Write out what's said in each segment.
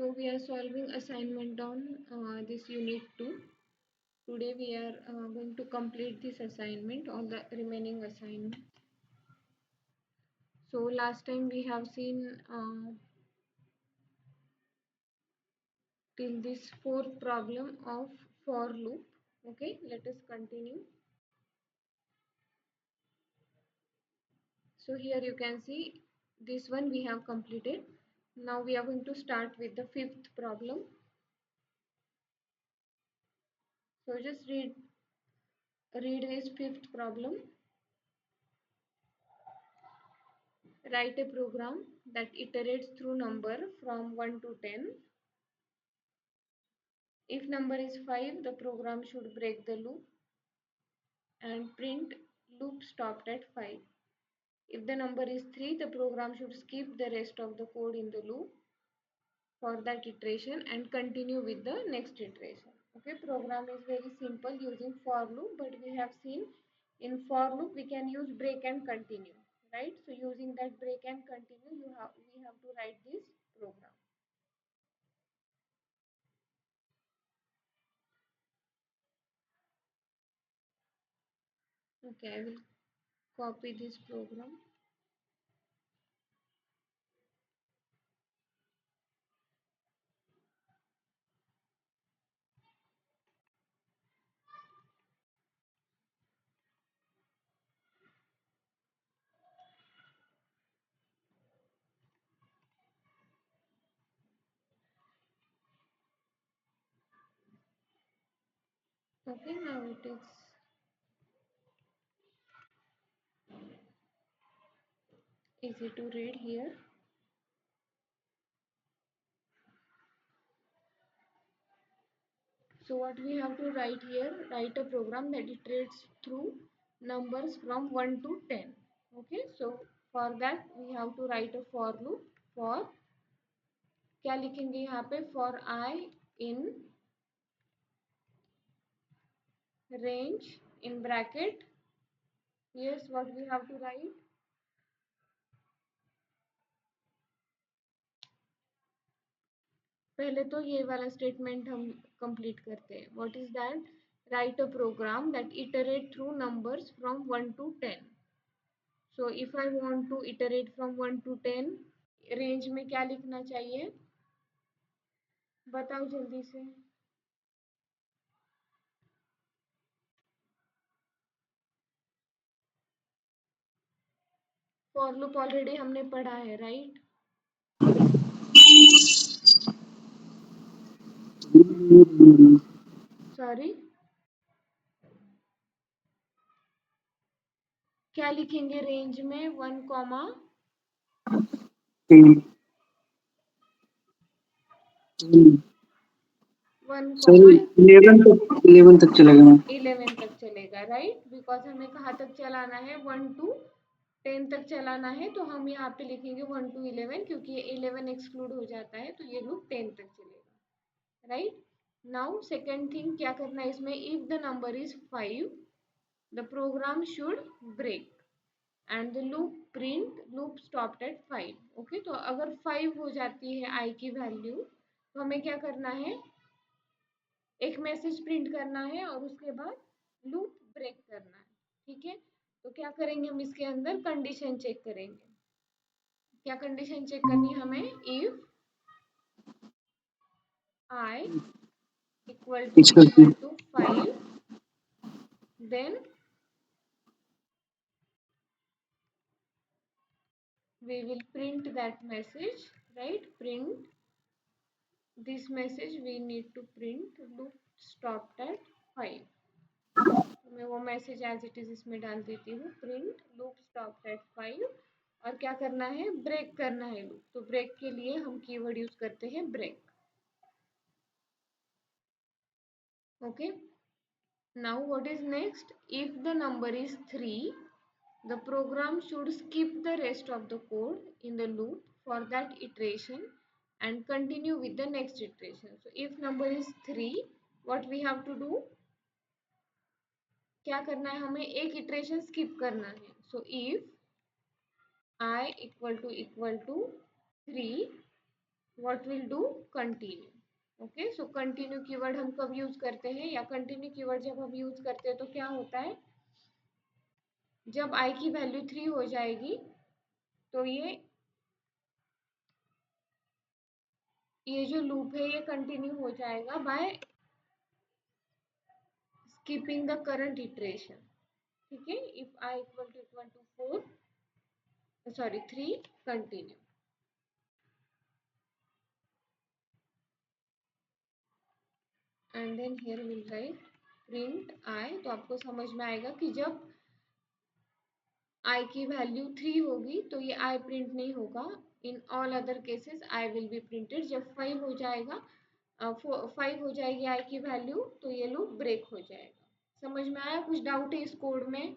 So we are solving assignment on this unit 2. Today we are going to complete this assignment, all the remaining assignment. So last time we have seen till this fourth problem of for loop. Okay, let us continue. So here you can see this one we have completed. Now we are going to start with the fifth problem. So just read this fifth problem. Write a program that iterates through number from 1 to 10. If number is 5, the program should break the loop and print loop stopped at 5. If the number is 3, the program should skip the rest of the code in the loop for that iteration and continue with the next iteration. Okay, program is very simple using for loop, but we have seen in for loop we can use break and continue, right? So using that break and continue, we have to write this program. Okay, I will copy this program. Okay, now it is easy to read here. So what we have to write here, write a program that iterates through numbers from 1 to 10. Okay, so for that we have to write a for loop. For क्या लिखेंगे यहाँ पे, for I in range in bracket. Yes, what we have to write, पहले तो ये वाला statement हम complete करते हैं. What is that, write a program that iterate through numbers from 1 to 10. So if I want to iterate from 1 to 10, range में क्या लिखना चाहिए, बताओ जल्दी से. फॉर लूप ऑलरेडी हमने पढ़ा है, राइट? सॉरी, क्या लिखेंगे रेंज में, 1, 11 तक चलेगा. 11 तक चलेगा, राइट? बिकॉज हमें कहाँ तक चलाना है, 1 to 10 तक चलाना है, तो हम यहाँ पे लिखेंगे 1 to 11, क्योंकि 11 एक्सक्लूड हो जाता है, तो ये लूप 10 तक चलेगा, राइट? नाउ सेकेंड थिंग क्या करना है इसमें, if the number is 5, the program should break and the loop print loop stopped at 5. Okay, तो अगर 5 हो जाती है आई की वैल्यू, तो हमें क्या करना है, एक मैसेज प्रिंट करना है और उसके बाद लूप ब्रेक करना है. ठीक है, तो क्या करेंगे हम, इसके अंदर कंडीशन चेक करेंगे. क्या कंडीशन चेक करनी है हमें, if I equal to 5, then we will print that message, right? Print this message, we need to print loop stopped at 5. मैं वो मैसेज एज इट इज इसमें डाल देती हूँ, प्रिंट लूप स्टॉप्ड एट 5. और क्या करना है, ब्रेक करना है लूप. तो ब्रेक के लिए हम कीवर्ड यूज करते हैं break. Okay, now what is next, if the number is 3, the program should skip the rest of the code in the loop for that iteration and continue with the next iteration. So if number is 3, what we have to do, क्या करना है हमें, एक iteration skip करना है. So if I equal to 3, what will do, continue. Okay, so continue keyword हम कब use करते हैं, या कंटिन्यू कीवर्ड जब हम यूज करते हैं तो क्या होता है, जब आई की वैल्यू 3 हो जाएगी तो ये जो लूप है ये कंटिन्यू हो जाएगा by skipping the current iteration। ठीक है, if I equal to 4, sorry 3, continue. And then here will write print I, तो आपको समझ में आएगा कि जब आई की वैल्यू 3 होगी तो ये आई प्रिंट नहीं होगा। In all other cases I will be printed. जब 5 हो जाएगा, 5 हो जाएगी आई की वैल्यू, तो ये लूप ब्रेक हो जाएगा। समझ में आया? कुछ डाउट है इस कोड में?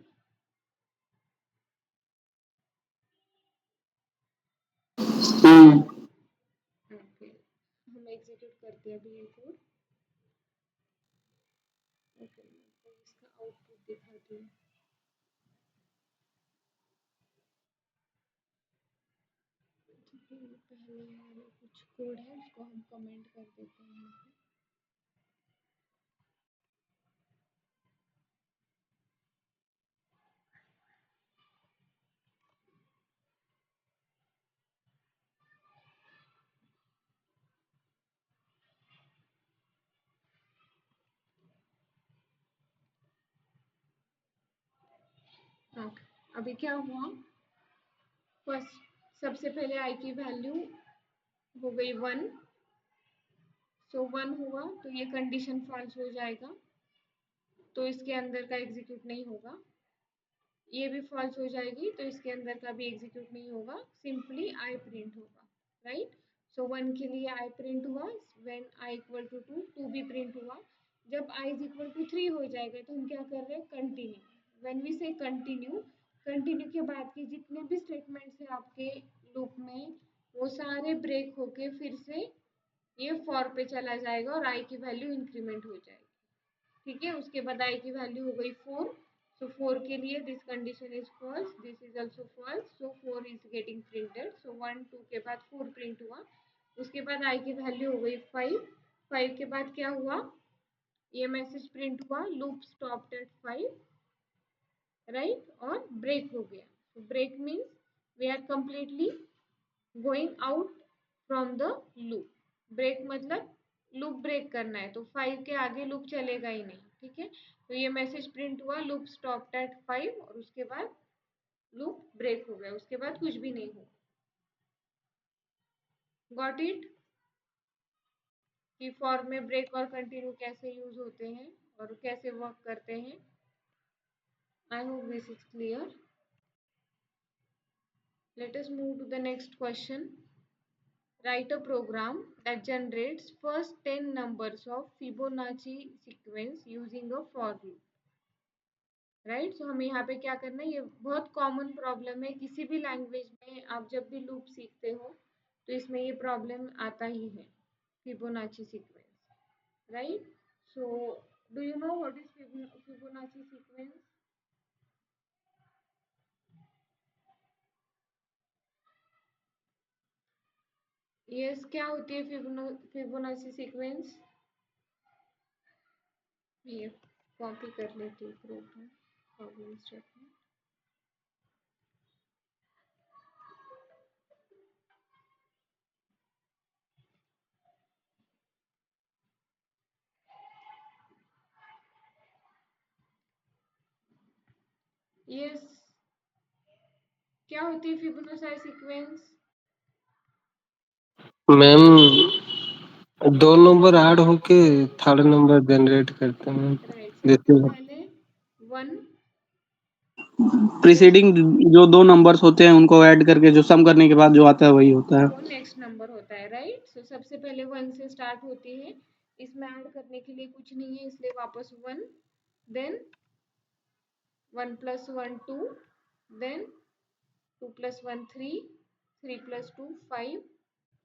ओके, हम एग्जीक्यूट करते हैं अभी ये कोड। ओके, तो इसका आउटपुट दिखाती हूँ। पहले वाले कुछ कोड है उसको हम कमेंट कर देते हैं यहाँ पे। ओके, अभी क्या हुआ, फर्स्ट सबसे पहले आई की वैल्यू हो गई 1, सो 1 हुआ तो ये कंडीशन फॉल्स हो जाएगा, तो इसके अंदर का एग्जीक्यूट नहीं होगा। ये भी फॉल्स हो जाएगी तो इसके अंदर का भी एग्जीक्यूट नहीं होगा, सिंपली आई प्रिंट होगा। राइट, सो 1 के लिए आई प्रिंट हुआ, व्हेन आई इक्वल टू 2, 2 भी प्रिंट हुआ। जब आई इज इक्वल टू 3 हो जाएगा तो हम क्या कर रहे हैं, कंटिन्यू। व्हेन वी से कंटिन्यू, कंटिन्यू के बाद के जितने भी स्टेटमेंट्स है आपके लूप में, वो सारे ब्रेक होके फिर से ये फॉर पे चला जाएगा और आई की वैल्यू इंक्रीमेंट हो जाएगी। ठीक है, उसके बाद आई की वैल्यू हो गई 4, सो 4 के लिए this condition is false, this is also false, so 4 is getting printed. So 1 2 के बाद 4 प्रिंट हुआ। उसके बाद आई की वैल्यू हो गई 5, 5 के बाद क्या हुआ, ये मैसेज प्रिंट हुआ, लूप स्टॉप्ड एट 5, राइट, और ब्रेक हो गया। so break means we are completely going out from the loop। Break मतलब लूप ब्रेक करना है, तो 5 के आगे लूप चलेगा ही नहीं। ठीक है, तो ये मैसेज प्रिंट हुआ, लूप स्टॉप्ड एट 5, और उसके बाद लूप ब्रेक हो गया, उसके बाद कुछ भी नहीं हुआ। गॉट इट, कि फॉर में ब्रेक और कंटिन्यू कैसे यूज होते हैं और कैसे वर्क करते हैं। I hope this is clear. Let us move to the next question. Write a program that generates first 10 numbers of Fibonacci sequence using a for loop। Right, so हमें यहाँ पे क्या करना है, ये बहुत कॉमन प्रॉब्लम है किसी भी लैंग्वेज में। आप जब भी लूप सीखते हो तो इसमें ये प्रॉब्लम आता ही है, Fibonacci sequence. Right, so do you know what is Fibonacci sequence? Yes, क्या होती है फिबोनाची सीक्वेंस? ये कॉपी कर लेती हूँ ग्रुप में, प्रॉब्लम स्टेटमेंट। यस, क्या होती है फिबोनाची सीक्वेंस? मैम, दो नंबर ऐड होके थर्ड नंबर जनरेट करते हैं। राइट, सबसे जैसे पहले 1, वो प्रीसीडिंग जो दो नंबर्स होते हैं उनको ऐड करके जो सम करने के बाद जो आता है वही होता है। वो नेक्स्ट नंबर होता है। राइट, सो सबसे पहले 1 से स्टार्ट होती है, इसमें ऐड करने के लिए कुछ नहीं है, इसलिए वापस 1, देन 1 + 1 2, देन 2 + 1 3, 3 + 2 5,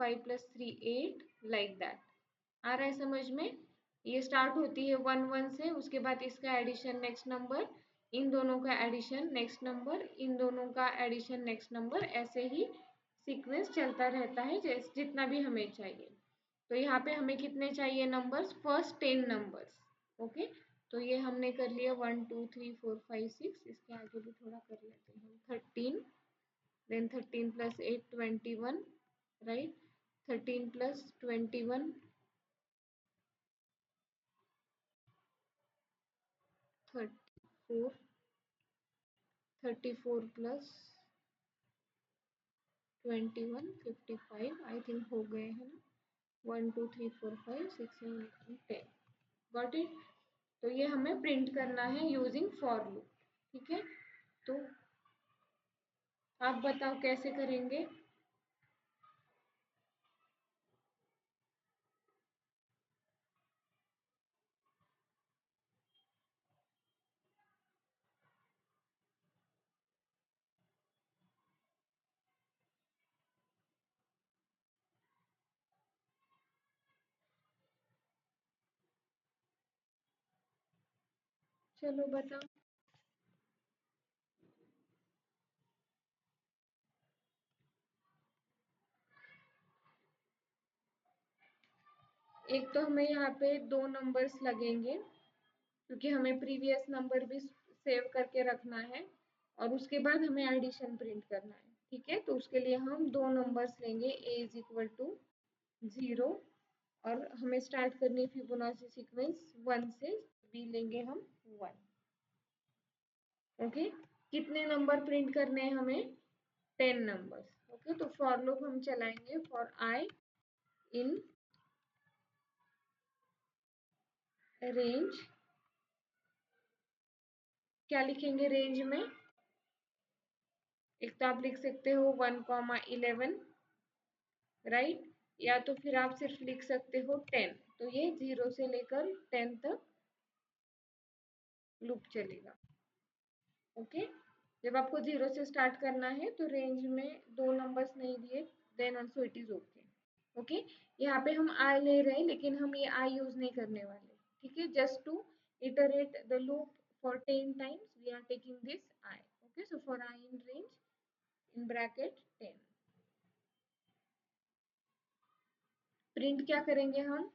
5 + 3 8, लाइक दैट। आ रहा है समझ में? ये स्टार्ट होती है 1 1 से, उसके बाद इसका एडिशन नेक्स्ट नंबर, इन दोनों का एडिशन नेक्स्ट नंबर, इन दोनों का एडिशन नेक्स्ट नंबर, ऐसे ही सीक्वेंस चलता रहता है जैसे जितना भी हमें चाहिए। तो यहाँ पे हमें कितने चाहिए नंबर्स, फर्स्ट 10 नंबर्स। ओके, तो ये हमने कर लिया 1 2 3 4 5 6। इसके आगे भी थोड़ा कर लेते हैं, 13, देन 13 + 8 21, राइट, 13 + 21 34, 34 + 21 55, आई थिंक हो गए हैं ना, 1 2 3 4 5 6 7 8 10। Got it. तो ये हमें प्रिंट करना है यूजिंग फॉर लूप। ठीक है, तो आप बताओ कैसे करेंगे। चलो बताओ। एक तो हमें यहाँ पे 2 नंबर्स लगेंगे क्योंकि हमें प्रीवियस नंबर भी सेव करके रखना है और उसके बाद हमें एडिशन प्रिंट करना है। ठीक है, तो उसके लिए हम 2 नंबर्स लेंगे, a = 0 और हमें स्टार्ट करनी है फिबोनाची सीक्वेंस 1 से, b लेंगे हम 1। ओके, कितने नंबर प्रिंट करने हैं हमें, 10 नंबर्स। ओके, तो फॉर लूप हम चलाएंगे, फॉर i इन रेंज, क्या लिखेंगे रेंज में, एक तो आप लिख सकते हो 1, 11, राइट, या तो फिर आप सिर्फ लिख सकते हो 10। तो ये 0 से लेकर 10 तक लूप चलेगा। ओके, जब आपको 0 से स्टार्ट करना है तो रेंज में 2 नंबर्स नहीं दिए, then also it is okay. Okay, यहाँ पे हम आई ले रहे हैं लेकिन हम ये आई यूज नहीं करने वाले। ठीक है, just to iterate the loop for 10 times we are taking this i. Okay, so for i in range in bracket 10, print क्या करेंगे हम,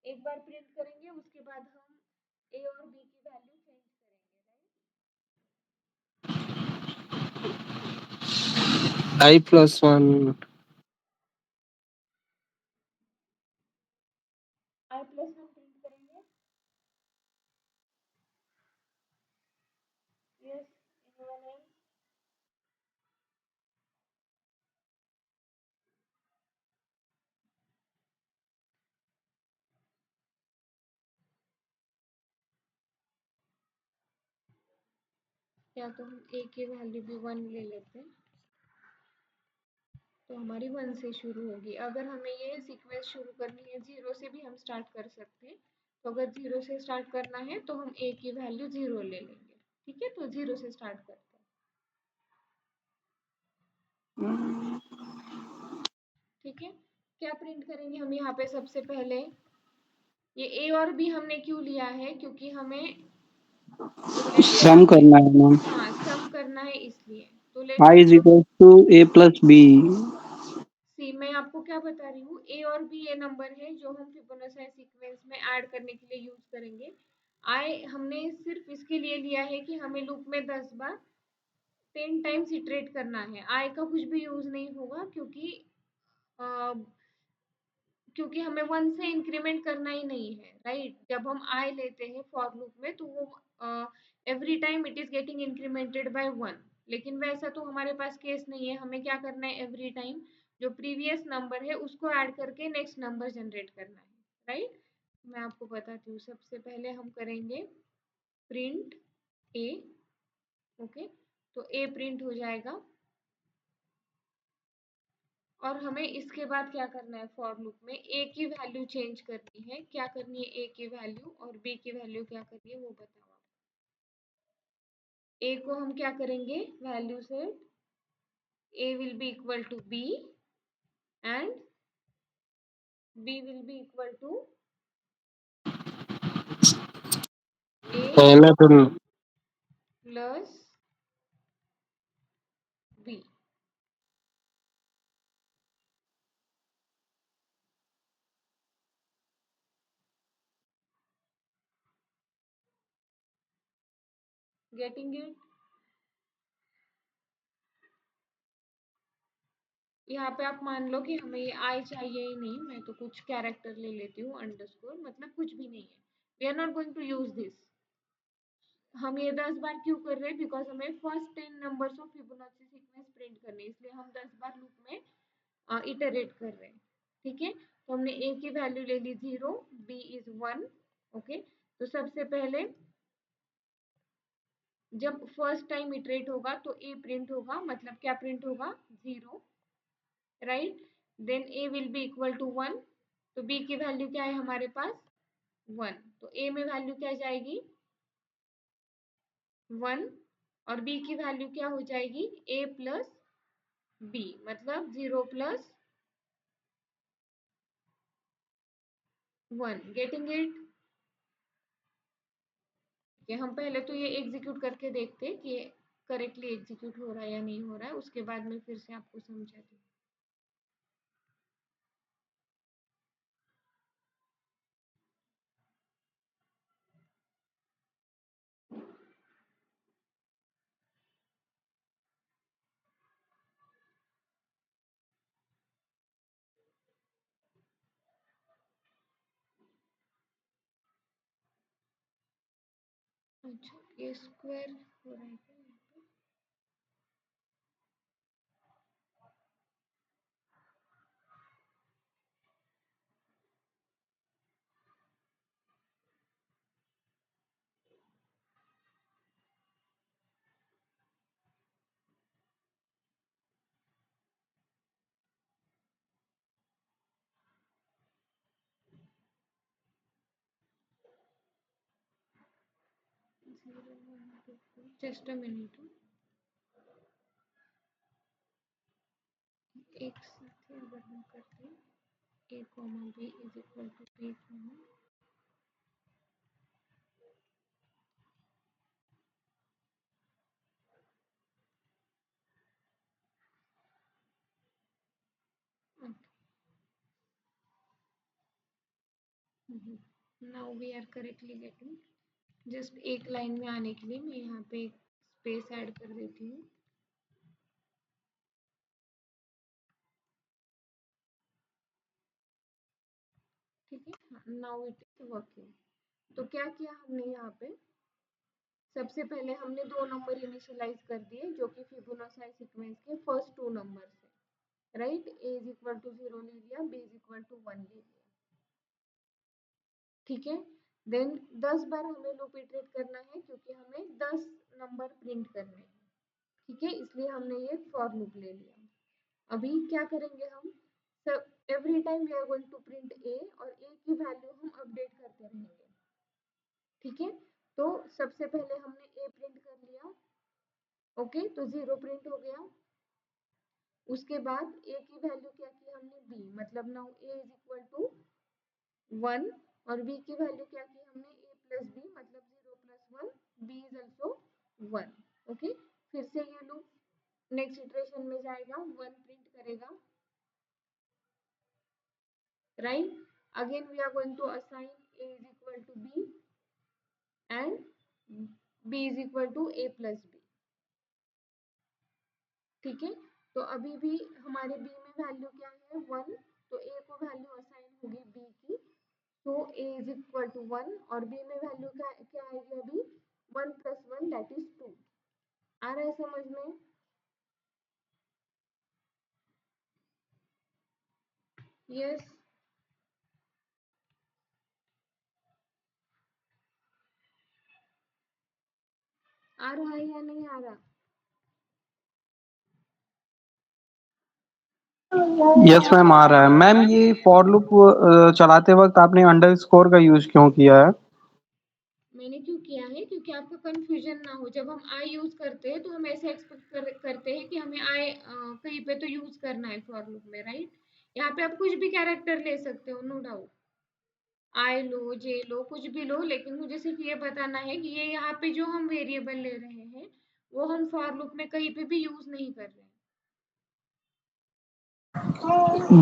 एक बार प्रिंट करेंगे उसके बाद हम ए और बी की वैल्यू चेंज करेंगे, राइट। i+1 i+1 प्रिंट करेंगे, यस, एनीवन एल्स, या तो हम ए की वैल्यू भी 1 ले लेते हैं तो हमारी 1 से शुरू होगी। अगर हमें ये सीक्वेंस शुरू करनी है 0 से भी हम स्टार्ट कर सकते हैं। तो अगर 0 से स्टार्ट करना है तो हम ए की वैल्यू 0 ले लेंगे। ठीक है, तो 0 से स्टार्ट करते हैं। ठीक है, क्या प्रिंट करेंगे हम यहाँ पे सबसे पहले, ये ए और बी हमने क्यों लिया है, क्योंकि हमें सम करना है मैम। हाँ सम करना है इसलिए। तो I is equal to a plus b। सी, मैं आपको क्या बता रही हूँ, ए और बी ये नंबर है जो हम फिबोनाची सीक्वेंस में ऐड करने के लिए यूज करेंगे। आई हमने सिर्फ इसके लिए लिया है कि हमें लूप में 10 बार 10 टाइम्स इटरेट करना है। आई का कुछ भी यूज नहीं होगा क्योंकि हमें 1 से इंक्रीमेंट करना ही नहीं है, राइट। जब हम आई लेते हैं फॉर लूप में तो वो every time it is getting incremented by 1, लेकिन वैसा तो हमारे पास केस नहीं है। हमें क्या करना है, एवरी टाइम जो प्रीवियस नंबर है उसको ऐड करके नेक्स्ट नंबर जनरेट करना है, राइट। मैं आपको बताती हूँ, सबसे पहले हम करेंगे प्रिंट ए। ओके, तो ए प्रिंट हो जाएगा और हमें इसके बाद क्या करना है, फॉर लूप में ए की वैल्यू चेंज करनी है। क्या करनी है ए की वैल्यू, और बी की वैल्यू क्या करनी है वो बताओ आप। ए को हम क्या करेंगे, value set A will be equal to B and B will be equal to A ना तो प्लस बी। Getting it? यहाँ पे आप मान लो कि हमें ये आई चाहिए ही नहीं, मैं तो कुछ कैरेक्टर ले लेती हूँ, अंडरस्कोर मतलब कुछ भी नहीं है। We are not going to use this. हम ये 10 बार क्यों कर रहे हैं? बिकॉज हमें first 10 numbers of Fibonacci sequence print करने, इसलिए हम 10 बार लूप में इटरेट कर रहे हैं। ठीक है, तो हमने ए की वैल्यू ले ली 0, बी इज 1। ओके, तो सबसे पहले जब फर्स्ट टाइम इटरेट होगा तो ए प्रिंट होगा, मतलब क्या प्रिंट होगा? 0, right. Then a will be equal to 1, तो बी की वैल्यू क्या है हमारे पास? 1, तो ए में वैल्यू क्या जाएगी? 1, और बी की वैल्यू क्या हो जाएगी? ए प्लस बी, मतलब 0 प्लस 1। Getting it? हम पहले तो ये एग्जीक्यूट करके देखते हैं कि करेक्टली एग्जीक्यूट हो रहा है या नहीं हो रहा है, उसके बाद में फिर से आपको समझाती हूँ। अच्छा, ये स्क्वायर हो रहा है क्या? Just a minute. एक साथ ही अगर हम करते हैं, a comma b is equal to b comma, now we are correctly getting. जस्ट एक लाइन में आने के लिए मैं यहाँ पे एक स्पेस ऐड कर देती हूँ। ठीक है, नाउ इट इज वर्किंग। तो क्या किया हमने यहाँ पे? सबसे पहले हमने 2 नंबर इनिशियलाइज कर दिए जो कि फिबोनाची सीक्वेंस के फर्स्ट 2 नंबर है, right. a is equal to 0 ले लिया, b इज इक्वल टू 1 ले लिया। ठीक है, देन 10 बार हमें लूप इटरेट करना है क्योंकि हमें 10 नंबर प्रिंट करने हैं। ठीक है, इसलिए हमने ये फॉर लूप ले लिया। अभी क्या करेंगे हम? Every time we are going to print A, और ए की वैल्यू हम अपडेट करते रहेंगे। ठीक है, तो सबसे पहले हमने ए प्रिंट कर लिया। ओके, तो 0 प्रिंट हो गया। उसके बाद ए की वैल्यू क्या की हमने? बी, मतलब now a is equal to 1, और बी की वैल्यू क्या की हमने? ए प्लस बी, मतलब 0 plus 1, b is also 1। Okay, फिर से ये लूप नेक्स्ट इटरेशन में जाएगा, 1 प्रिंट करेगा, right? Again we are going to assign a is equal to b and b is equal to a plus b। ठीक है, तो अभी भी हमारे b में वैल्यू क्या है? 1, तो a को वैल्यू असाइन होगी b की, तो a is equal to 1, और b में वैल्यू क्या आएगी अभी? 1 plus 1 that is 2। आ रहा है समझ में? यस, आ रहा है या नहीं आ रहा? यस मैम, आ रहा है। मैम ये फॉर लूप चलाते वक्त आपने अंडरस्कोर का यूज क्यों किया है? मैंने क्यों किया है? क्योंकि आपको कंफ्यूजन ना हो। जब हम आई यूज करते हैं तो हम ऐसे एक्सपेक्ट करते हैं कि हमें आई कहीं पे तो यूज करना है फॉर लूप में, राइट। यहाँ पे आप कुछ भी कैरेक्टर ले सकते हो, नो डाउट। आई लो, जे लो, कुछ भी लो, लेकिन मुझे सिर्फ ये बताना है कि ये यहाँ पे जो हम वेरिएबल ले रहे हैं वो हम फॉर लूप में कहीं पे भी यूज नहीं कर रहे हैं।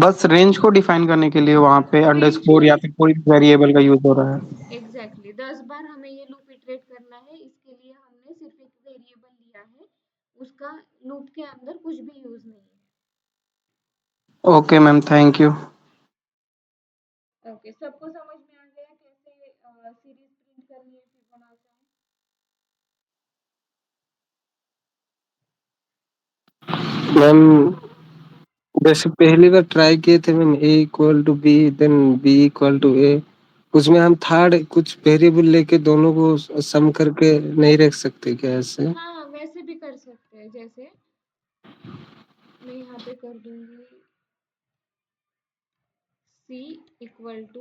बस रेंज को डिफाइन करने के लिए वहाँ पे रेंज अंडरस्कोर को या फिर कोई वेरिएबल का यूज हो रहा है। एग्जैक्टली 10 बार हमें ये लूप इटरेट करना है, इसके लिए हमने सिर्फ एक वेरिएबल लिया है, उसका लूप के अंदर कुछ भी यूज नहीं है। Okay ma'am, thank you. Okay, सबको समझ में आ गया कैसे सीरीज प्रिंट करनी है फिबोनाची में? मैम जैसे पहली बार ट्राई किए थे ma'am, A equal to B then B equal to A, उसमें हम थर्ड कुछ वेरिएबल लेके दोनों को सम करके नहीं रख सकते क्या ऐसे? हाँ, वैसे भी कर सकते हैं। जैसे मैं यहाँ पे कर दूंगी c equal to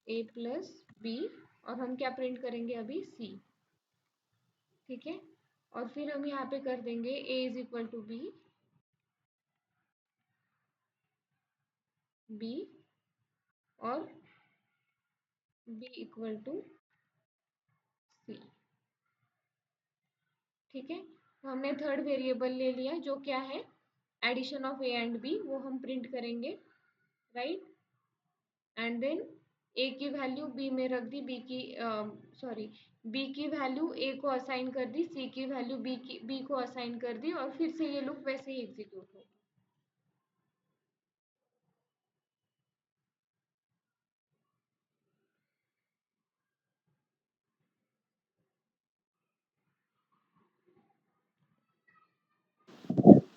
a plus b, और हम क्या प्रिंट करेंगे अभी? c। ठीक है, और फिर हम यहाँ पे कर देंगे a is equal to b और b इक्वल टू c। ठीक है, तो हमने थर्ड वेरिएबल ले लिया जो क्या है? Addition of a and b, वो हम प्रिंट करेंगे, राइट। एंड देन a की वैल्यू b में रख दी, b की सॉरी b की वैल्यू a को असाइन कर दी, c की वैल्यू b को असाइन कर दी, और फिर से ये लूप वैसे ही एग्जीक्यूट होगा।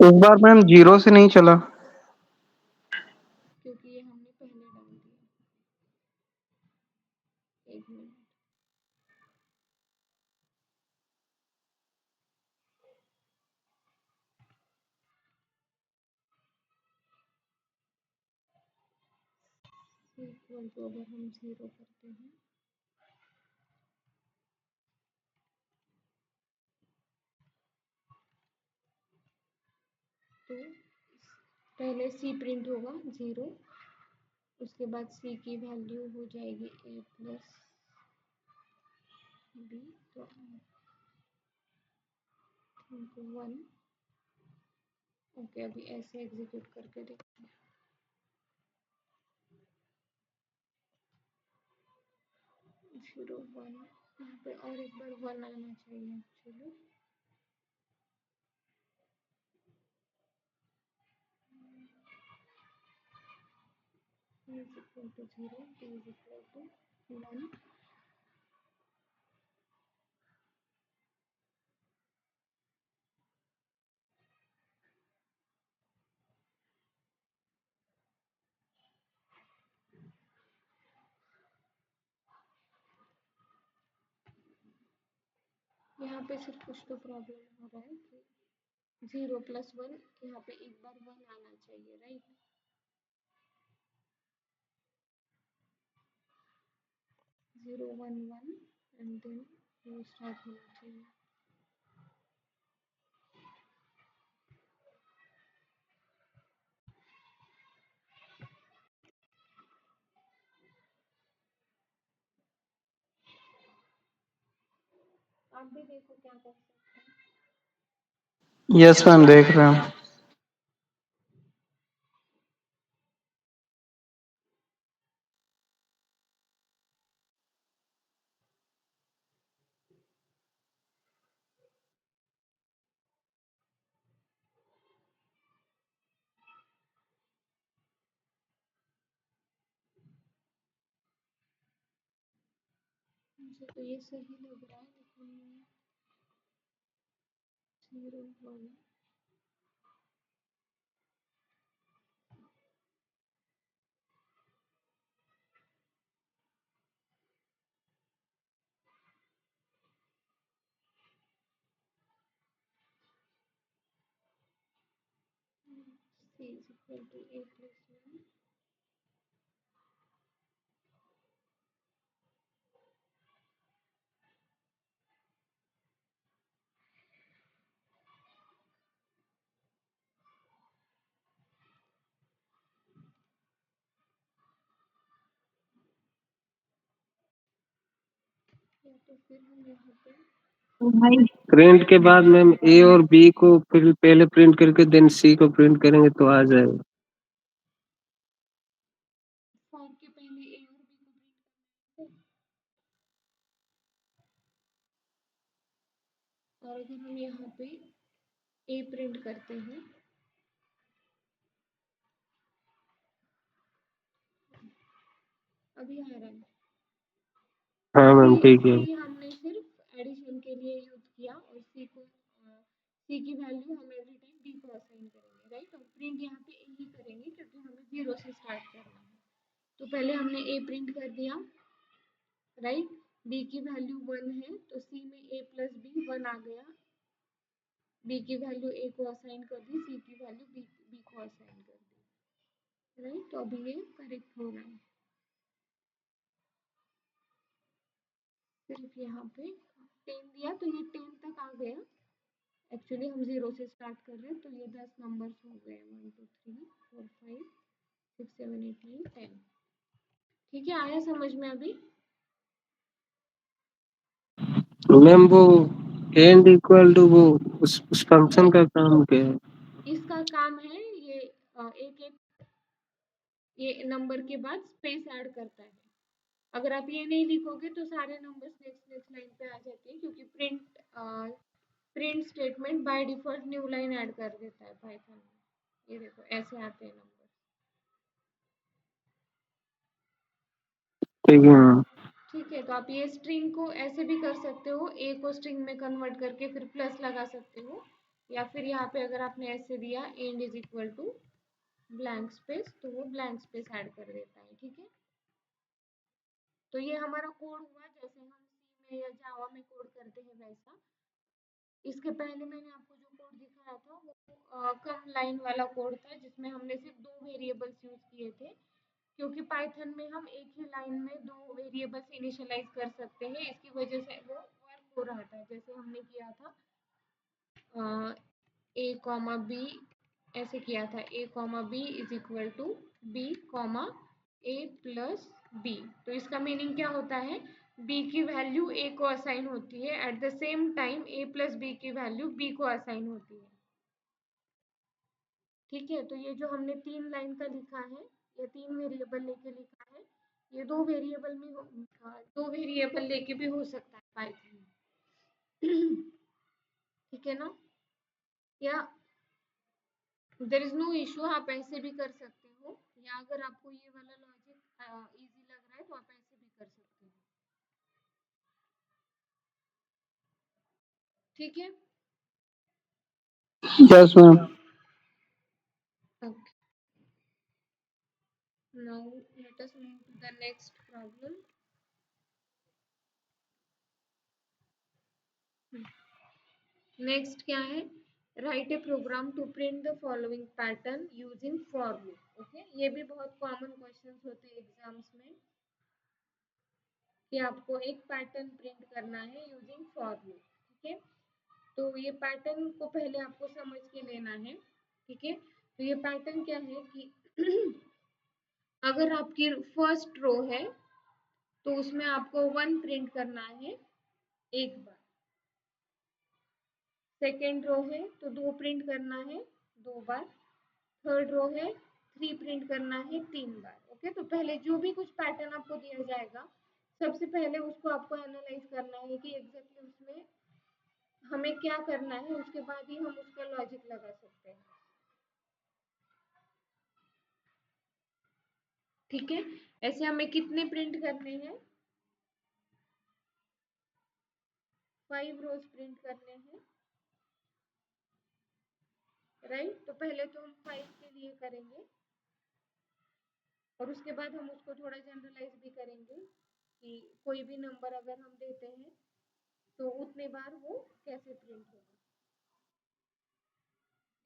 इस बार मैम जीरो से नहीं चला। क्योंकि ये हमने पहले डाल दिया। एक मिनट, इक्वल टू अगर हम जीरो करते हैं तो पहले c प्रिंट होगा जीरो, उसके बाद c की वैल्यू हो जाएगी a प्लस बी, तो 1। ओके, अभी ऐसे एग्जीक्यूट करके देखते हैं। 0 1, यहाँ पे और एक बार 1 आना चाहिए actually. c is equal to 0, d is equal to 1। यहाँ पे सिर्फ कुछ तो प्रॉब्लम हो रहा है कि 0 प्लस 1, यहाँ पे एक बार 1 आना चाहिए, राइट। 0 1 1 एंड देन ये स्टार्ट होना चाहिए। आप भी देखो क्या कर सकते हैं। यस मैम, देख रहे हैं। मुझे तो ये सही लग रहा है, लेकिन 0 1 c is equal to a plus 1। या तो फिर हम यहाँ पे प्रिंट के बाद मैम ए और बी को फिर पहले प्रिंट करके देन सी को प्रिंट करेंगे तो आ जाएगा। फॉर के पहले ए और बी को प्रिंट करना है। और अगर हम यहाँ पे ए प्रिंट करते हैं, अभी आ रहा है। हाँ मैम ठीक है। सी हमने सिर्फ एडिशन के लिए यूज किया और सी की वैल्यू हम एवरी टाइम बी को असाइन करेंगे, राइट। और प्रिंट यहाँ पे ए ही करेंगे क्योंकि हमें 0 से स्टार्ट करना है। तो पहले हमने ए प्रिंट कर दिया, राइट। बी की वैल्यू 1 है तो सी में a प्लस बी 1 आ गया। बी की वैल्यू ए को असाइन कर दी, सी की वैल्यू बी को असाइन कर दी, राइट। तो अभी ये करेक्ट हो रहा है। सिर्फ यहाँ पे 10 दिया तो ये 10 तक आ गया। एक्चुअली हम 0 से स्टार्ट कर रहे हैं तो ये 10 नंबर्स हो गए, 1 2 3 4 5 6 7 8 9 10। ठीक है, आया समझ में अभी? मैम वो एंड इक्वल टू वो उस फंक्शन का काम क्या है? इसका काम है ये एक एक ये नंबर के बाद स्पेस ऐड करता है। अगर आप ये नहीं लिखोगे तो सारे नंबर्स नेक्स्ट नेक्स्ट लाइन पे आ जाते हैं, क्योंकि print statement by default new line add कर देता है पाइथन में। ये देखो ऐसे आते हैं नंबर। ठीक है मैम। ठीक है, तो आप ये स्ट्रिंग को ऐसे भी कर सकते हो, ए को स्ट्रिंग में कन्वर्ट करके फिर प्लस लगा सकते हो, या फिर यहाँ पे अगर आपने ऐसे दिया end is equal to blank space तो वो ब्लैंक स्पेस ऐड कर देता है। ठीक है, तो ये हमारा कोड हुआ जैसे हम सी में या जावा में कोड करते हैं वैसा। इसके पहले मैंने आपको जो कोड दिखाया था वो कम लाइन वाला कोड था, जिसमें हमने सिर्फ 2 वेरिएबल्स यूज किए थे, क्योंकि पाइथन में हम एक ही लाइन में 2 वेरिएबल्स इनिशियलाइज कर सकते हैं। इसकी वजह से वो वर्क हो रहा था, जैसे हमने किया था ए कॉमा बी, ऐसे किया था A comma B is equal to B comma A plus B. तो इसका मीनिंग क्या होता है, बी की वैल्यू ए को असाइन होती है, at the same time a plus b की वैल्यू बी को असाइन होती है। ठीक है, तो ये जो हमने 3 लाइन का लिखा है, ये 3 वेरिएबल लेके लिखा है, ये 2 वेरिएबल में 2 वेरिएबल लेके भी हो सकता है पाइथन में। ठीक है ना, या देयर इज नो इशू, आप ऐसे भी कर सकते हो, या अगर आपको ये वाला लॉजिक इजी लग रहा है तो आप ऐसे भी कर सकते हो। ठीक है, yes ma'am. okay. Now let us move to the next problem. Next क्या है, write a program to print the following pattern using for loop. Okay, ये भी बहुत कॉमन क्वेश्चंस होते हैं एग्जाम्स में कि आपको एक पैटर्न प्रिंट करना है यूजिंग फॉर लूप। ठीक है, तो ये पैटर्न को पहले आपको समझ के लेना है। ठीक है, तो ये पैटर्न क्या है कि अगर आपकी फर्स्ट रो है तो उसमें आपको 1 प्रिंट करना है एक बार, सेकेंड रो है तो 2 प्रिंट करना है 2 बार, थर्ड रो है 3 प्रिंट करना है 3 बार। ओके, तो पहले जो भी कुछ पैटर्न आपको दिया जाएगा, सबसे पहले उसको आपको एनालाइज करना है कि एग्जैक्टली उसमें हमें क्या करना है, उसके बाद ही हम उसका लॉजिक लगा सकते हैं। ठीक है, ऐसे हमें कितने प्रिंट करने हैं, 5 रोज प्रिंट करने हैं, राइट। तो पहले तो हम 5 के लिए करेंगे और उसके बाद हम उसको थोड़ा जनरलाइज भी करेंगे कि कोई भी नंबर अगर हम देते हैं तो उतने बार वो कैसे प्रिंट होगा।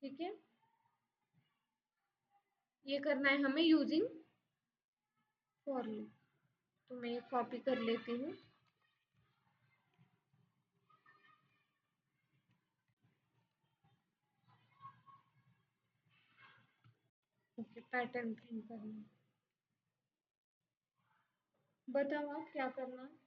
ठीक है, ये करना है हमें यूजिंग फॉर लूप। तो मैं ये कॉपी कर लेती हूँ। ओके, पैटर्न प्रिंट करना है, बताओ आप क्या करना है।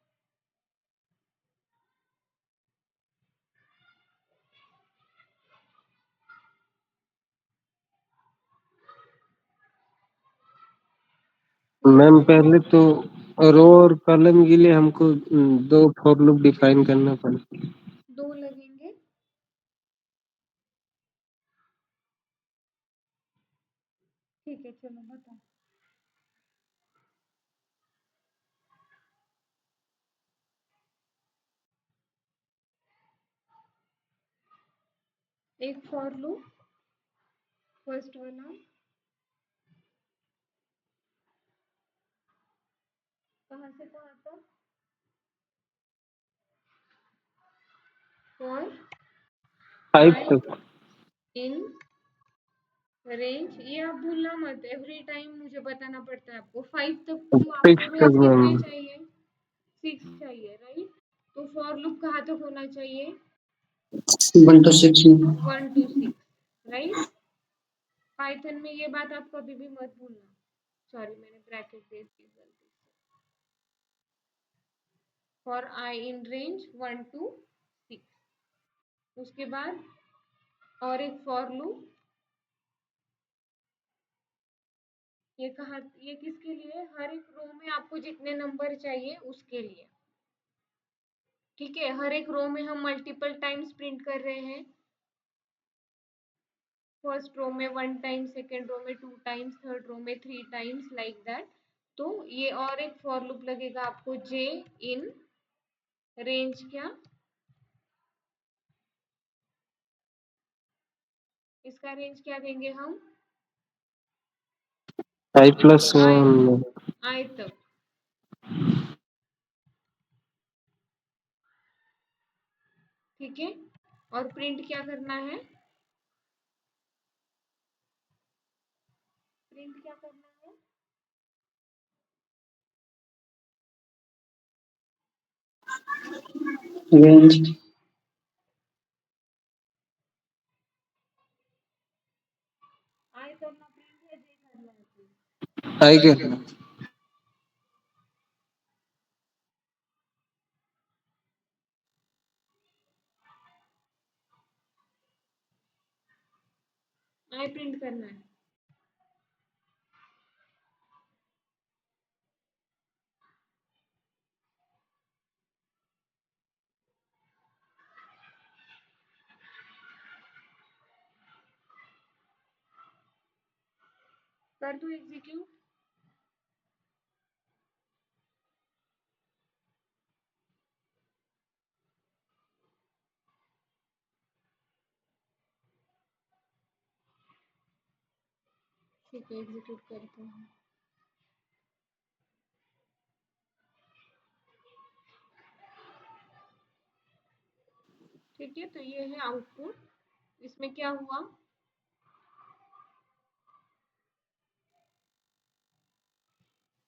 मैम पहले तो रो और कॉलम के लिए हमको 2 फॉर लूप डिफाइन करना पड़ेगा। 2 लगेंगे। ठीक है, चलो बताओ। एक फॉर लूप, फर्स्ट वाला, कहाँ से कहाँ तक? फॉर 5 आई तक। इन रेंज, ये आप भूलना मत, एवरी टाइम मुझे बताना पड़ता है आपको। 5 तक क्यों? 6 आपको रोज तक कितने मैम। चाहिए? 6 चाहिए, राइट? तो फॉर लूप कहाँ तक होना चाहिए? 1 to 6 में। 1 to 6, राइट? पाइथन में ये बात आप कभी भी मत भूलना। सॉरी, मैंने ब्रैकेट दे दी गलती से। For i in range 1 to 6। उसके बाद और एक फॉर लूप, ये कहाँ, ये किसके लिए? हर एक रो में आपको जितने नंबर चाहिए उसके लिए। ठीक है, हर एक रो में हम मल्टीपल टाइम्स प्रिंट कर रहे हैं। फर्स्ट रो में 1 टाइम, सेकेंड रो में 2 टाइम्स, थर्ड रो में 3 टाइम्स, लाइक दैट। तो ये और एक फॉर लूप लगेगा आपको, जे इन रेंज क्या, इसका रेंज क्या देंगे हम? i plus आई 1। आई तक। ठीक है, और प्रिंट क्या करना है? प्रिंट क्या करना है? रेंज। आई करना प्रिंट है, जे करना है प्रिंट? आई करना। आई प्रिंट करना है। कर दो एग्जीक्यूट। ठीक है, एग्जीक्यूट करते हैं। ठीक है, तो ये है आउटपुट। इसमें क्या हुआ?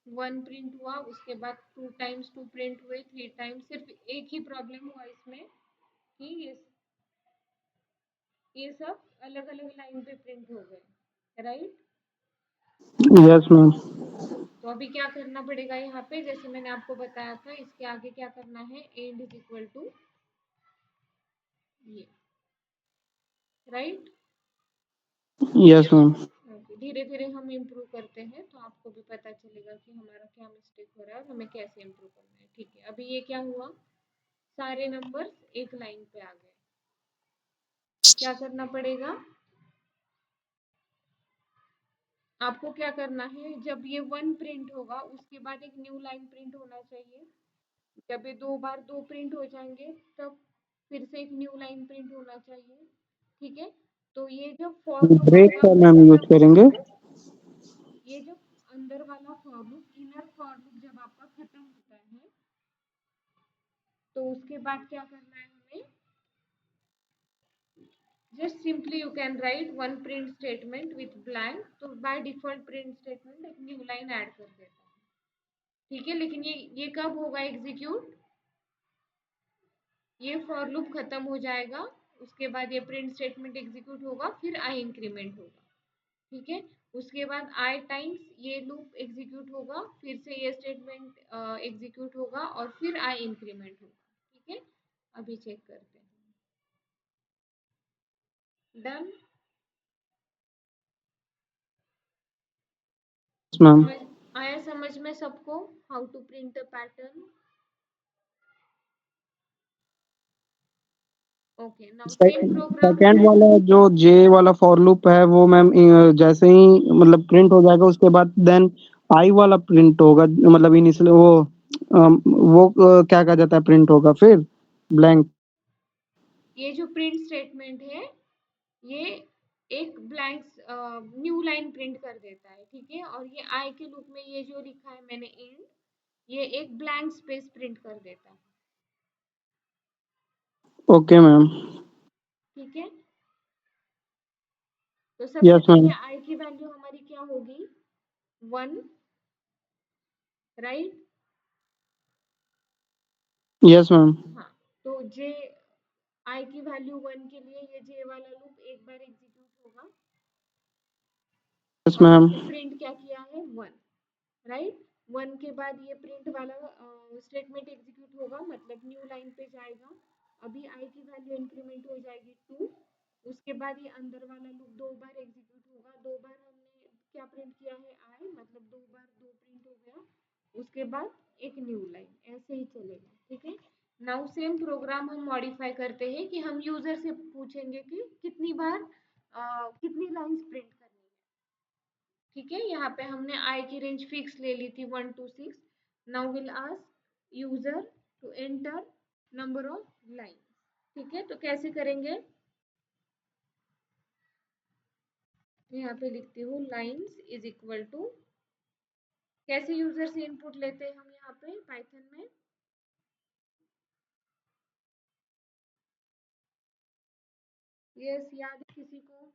1 प्रिंट हुआ, उसके बाद 2 टाइम्स 2 प्रिंट हुए, 3 टाइम्स। सिर्फ एक ही प्रॉब्लम हुआ इसमें कि ये सब अलग अलग लाइन पे प्रिंट हो गए, राइट? Yes ma'am. तो अभी क्या करना पड़ेगा यहाँ पे, जैसे मैंने आपको बताया था, इसके आगे क्या करना है? एंड इज इक्वल टू ये, राइट? Yes ma'am. धीरे धीरे हम इम्प्रूव करते हैं तो आपको भी पता चलेगा कि हमारा क्या मिस्टेक हो रहा है और हमें कैसे इम्प्रूव करना है। ठीक है, अभी ये क्या हुआ? सारे नंबर्स एक लाइन पे आ गए। क्या करना पड़ेगा आपको? क्या करना है, जब ये 1 प्रिंट होगा उसके बाद एक न्यू लाइन प्रिंट होना चाहिए। जब ये 2 बार 2 प्रिंट हो जाएंगे तब फिर से एक न्यू लाइन प्रिंट होना चाहिए। ठीक है, तो ये जो फॉर लूप ब्रेक आपका का मैम यूज करेंगे। ये जो अंदर वाला for loop, inner for loop जब आपका खत्म होता है तो उसके बाद क्या करना है हमें? Just simply you can write one print statement with blank. तो बाय डिफॉल्ट प्रिंट स्टेटमेंट एक न्यू लाइन ऐड कर देता है। ठीक है, लेकिन ये कब होगा एग्जीक्यूट? ये फॉर लूप खत्म हो जाएगा, उसके बाद ये प्रिंट स्टेटमेंट एग्जीक्यूट होगा, फिर आई इंक्रीमेंट होगा। ठीक है, उसके बाद आई टाइम्स ये लूप एग्जीक्यूट होगा, फिर से ये स्टेटमेंट एग्जीक्यूट होगा और फिर आई इंक्रीमेंट होगा। ठीक है, अभी चेक करते हैं। डन? मैम। आया समझ समझ में सबको how to print a pattern? Okay, now same program second है। वाला जो जे वाला फॉर लूप है वो मैम जैसे ही मतलब प्रिंट हो जाएगा उसके बाद देन आई वाला प्रिंट होगा, मतलब इनिशियल वो क्या कहा जाता है, प्रिंट होगा फिर ब्लैंक। ये जो प्रिंट स्टेटमेंट है ये एक ब्लैंक न्यू लाइन प्रिंट कर देता है, ठीक है। और ये आई के लूप में ये जो लिखा है मैंने इंड, ये एक ब्लैंक स्पेस प्रिंट कर देता है, ओके मैम। ठीक है। तो सबसे यस मैम। पहले आई की वैल्यू हमारी क्या होगी? 1, राइट? Yes ma'am. हाँ, तो जे आई की वैल्यू 1 के लिए ये जे वाला लूप एक बार एग्जीक्यूट होगा यस और मैम। हमने प्रिंट क्या किया है? 1, राइट। 1 के बाद ये प्रिंट वाला स्टेटमेंट एग्जीक्यूट होगा, मतलब न्यू लाइन पे जाएगा। अभी आई की वैल्यू इंक्रीमेंट हो जाएगी 2। उसके बाद ये अंदर वाला लूप 2 बार एग्जीक्यूट होगा। 2 बार हमने क्या प्रिंट किया है? आई, मतलब 2 बार 2 प्रिंट हो गया। उसके बाद एक न्यू लाइन, ऐसे ही चलेगा, ठीक है। नाउ सेम प्रोग्राम हम मॉडिफाई करते हैं कि हम यूजर से पूछेंगे कि कितनी बार कितनी लाइंस प्रिंट करनी है, ठीक है। यहाँ पे हमने आई की रेंज फिक्स ले ली थी 1 to 6। Now will ask user to enter number of line, ठीक है। तो कैसे करेंगे? यहाँ पे लिखती हूँ लाइन्स इज इक्वल टू, कैसे यूजर से इनपुट लेते हैं हम यहाँ पे पाइथन में? यस, याद है किसी को?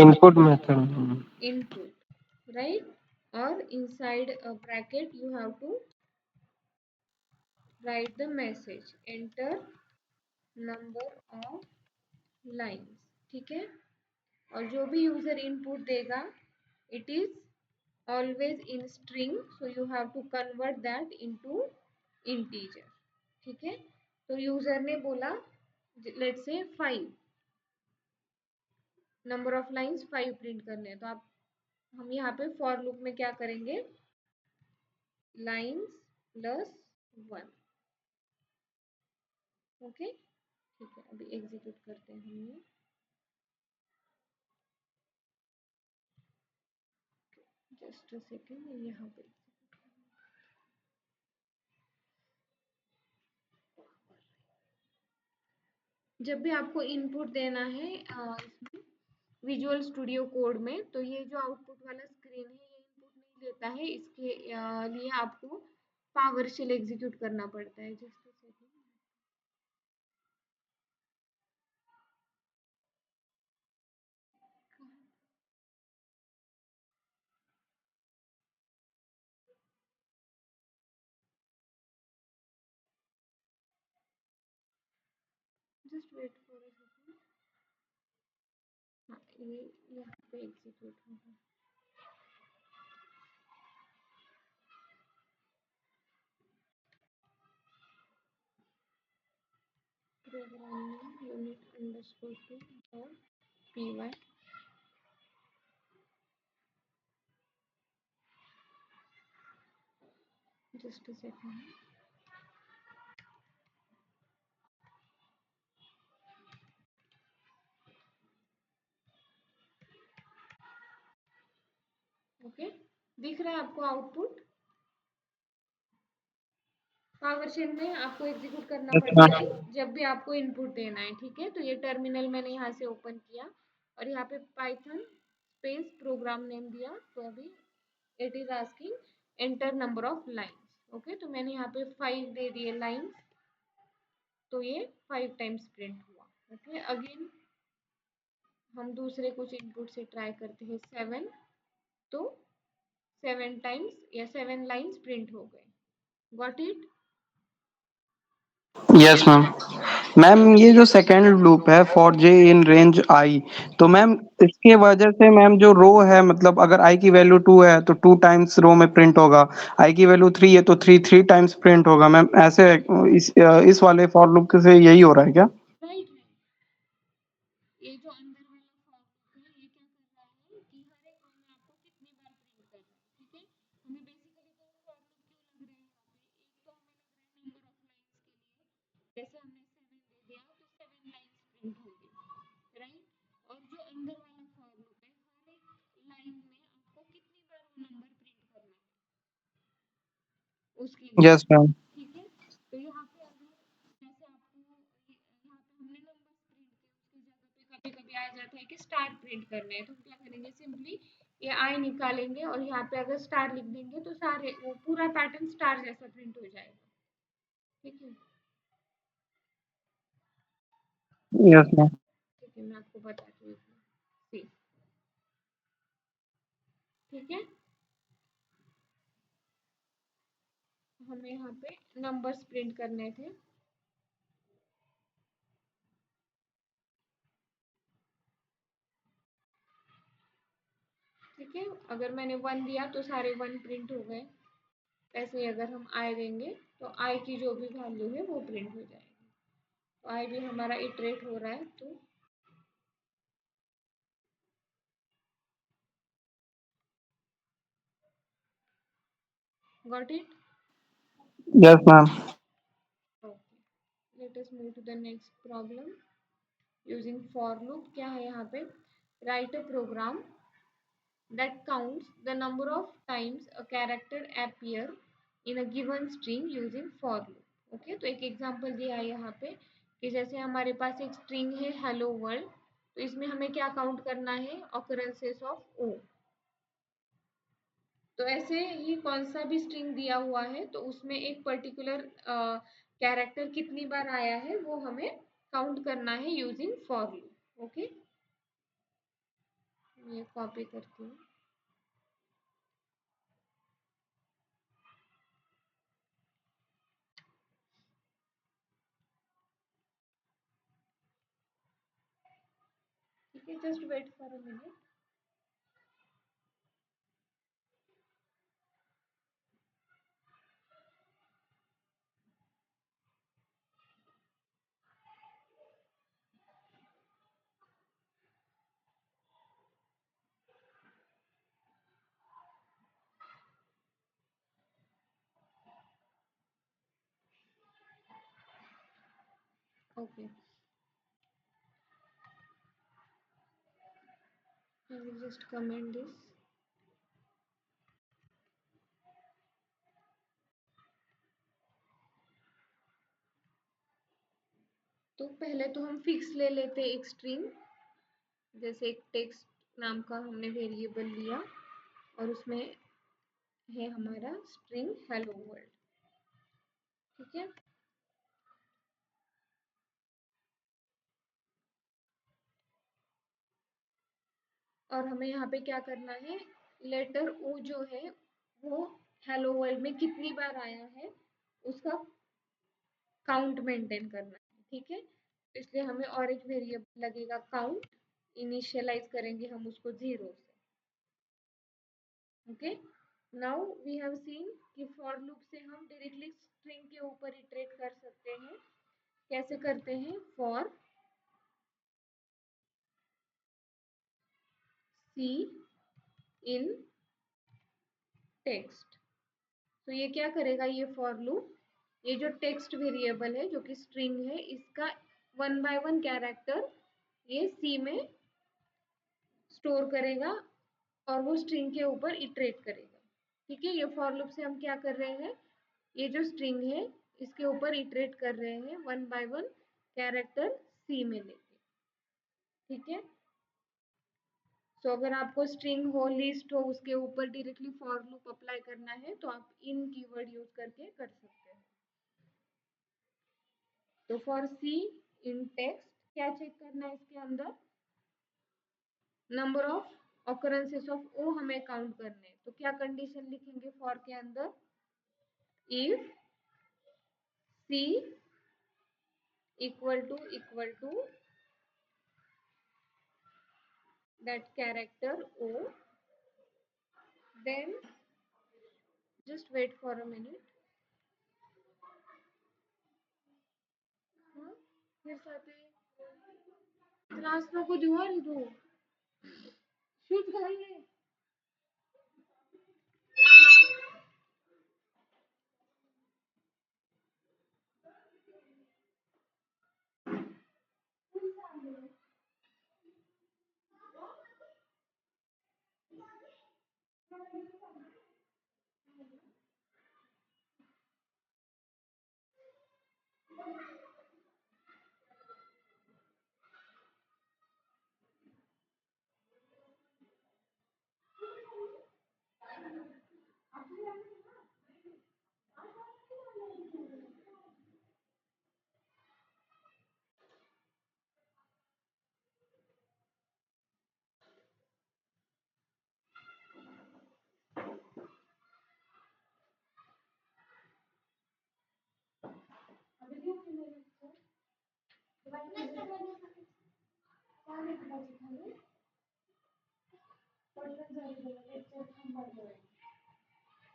Input method. Input, right. और inside a bracket you have to write the message enter number of lines, ठीक है। और जो भी यूजर इनपुट देगा it is always in string, so you have to convert that into integer, ठीक है। तो यूजर ने बोला let's say 5, number of lines 5 print करने हैं, तो आप हम यहाँ पे फॉर लूप में क्या करेंगे? लाइंस प्लस 1, ओके, ठीक है। अभी एग्जीक्यूट करते हैं हम ये, जस्ट अ सेकेंड, यहाँ पे जब भी आपको इनपुट देना है इसमें विजुअल स्टूडियो कोड में, तो ये जो आउटपुट वाला स्क्रीन है ये इनपुट नहीं लेता है, इसके लिए आपको पावर शेल एग्जीक्यूट करना पड़ता है। Just just wait for a second. हाँ, ये यहाँ पे एग्जीक्यूट होगा। प्रोग्राम यूनिट अंडरस्कोर टू और py, just a second. Okay, दिख रहा है आपको आउटपुट? पावर शेल में आपको एग्जीक्यूट करना यस पड़ता मैम। है जब भी आपको इनपुट देना है, ठीक है। तो ये टर्मिनल मैंने यहाँ से ओपन किया और यहाँ पे पाइथन स्पेस प्रोग्राम नेम दिया, तो अभी it is asking enter number of lines, okay. तो मैंने यहाँ पे 5 दे दिए लाइंस, तो ये 5 टाइम्स प्रिंट हुआ, ओके। अगेन हम दूसरे कुछ इनपुट से ट्राई करते हैं 7, तो 7 टाइम्स या 7 लाइंस प्रिंट हो गए। Got it? Yes ma'am. Ma'am ये जो सेकंड लूप है for J in range I, तो मैम इसके वजह से मैम जो रो है, मतलब अगर आई की वैल्यू 2 है तो 2 टाइम्स रो में प्रिंट होगा, आई की वैल्यू 3 है तो 3 टाइम्स प्रिंट होगा मैम, ऐसे इस वाले फॉर लूप से यही हो रहा है क्या? राइट, ये जो अंदर वाला फॉर लूप है ये क्या कर रहा है कि हर एक रो में उसके लिए। Yes ma'am. ठीक है, तो यहाँ पे अगर जैसे आपको यहाँ पे हमने नंबर प्रिंट किए, उसकी जगह पे कभी कभी आ जाता है कि स्टार प्रिंट करना है, तो हम क्या करेंगे, सिंपली ये आई निकालेंगे और यहाँ पे अगर स्टार लिख देंगे तो सारे वो पूरा पैटर्न स्टार जैसा प्रिंट हो जाएगा। ठीक है, यस मैम। ठीक है, मैं आपको बताती हूँ इसमें। सी, ठीक है, हमें यहाँ पे नंबर्स प्रिंट करने थे। ठीक है, अगर मैंने 1 दिया तो सारे 1 प्रिंट हो गए। ऐसे ही अगर हम आई देंगे तो आई की जो भी वैल्यू है वो प्रिंट हो जाएगी। तो आई भी हमारा इटरेट हो रहा है, तो got it. Yes ma'am. Okay, let us move to the next problem using for loop. क्या है यहाँ पे, write a program that counts the number of times a character appear in a given string using for loop. Okay, तो एक example दिया है यहाँ पे कि जैसे हमारे पास एक स्ट्रिंग है हेलो वर्ल्ड, तो इसमें हमें क्या काउंट करना है, ऑकरेंसेस ऑफ ओ। तो ऐसे ही कौन सा भी स्ट्रिंग दिया हुआ है तो उसमें एक पर्टिकुलर कैरेक्टर कितनी बार आया है वो हमें काउंट करना है यूजिंग फॉर लूप। ओके, ये कॉपी करती हूँ। ठीक है, just wait for a minute. Okay, I will just comment this. तो पहले तो हम फिक्स ले लेते एक स्ट्रिंग, जैसे एक टेक्स्ट नाम का हमने वेरिएबल लिया और उसमें है हमारा स्ट्रिंग हेलो वर्ल्ड। ठीक है, और हमें यहाँ पे क्या करना है, लेटर ओ जो है वो हेलो वर्ल्ड में कितनी बार आया है उसका काउंट मेंटेन करना है। ठीक है, इसलिए हमें और एक वेरिएबल लगेगा काउंट, इनिशियलाइज करेंगे हम उसको 0 से। Okay, now we have seen कि फॉर लूप से हम डायरेक्टली स्ट्रिंग के ऊपर इटरेट कर सकते हैं। कैसे करते हैं, फॉर सी इन टेक्स्ट। तो ये क्या करेगा, ये फॉर लूप ये जो टेक्स्ट वेरिएबल है जो कि स्ट्रिंग है इसका 1 बाय 1 कैरेक्टर ये सी में स्टोर करेगा और वो स्ट्रिंग के ऊपर इटरेट करेगा। ठीक है, ये फॉर लूप से हम क्या कर रहे हैं, ये जो स्ट्रिंग है इसके ऊपर इटरेट कर रहे हैं 1 बाय 1 कैरेक्टर सी में लेके। ठीक है, तो अगर आपको स्ट्रिंग हो, लिस्ट हो, उसके ऊपर डायरेक्टली फॉर लूप अप्लाई करना है तो आप इन कीवर्ड यूज करके कर सकते हैं। तो फॉर सी इन टेक्स्ट क्या चेक करना है, इसके अंदर number of occurrences of o हमें काउंट करने हैं। तो क्या कंडीशन लिखेंगे फॉर के अंदर, if c equal to that character O, then just wait for a minute. हाँ, फिर साथे क्लास में को दिवा ली दो शूट खाई है।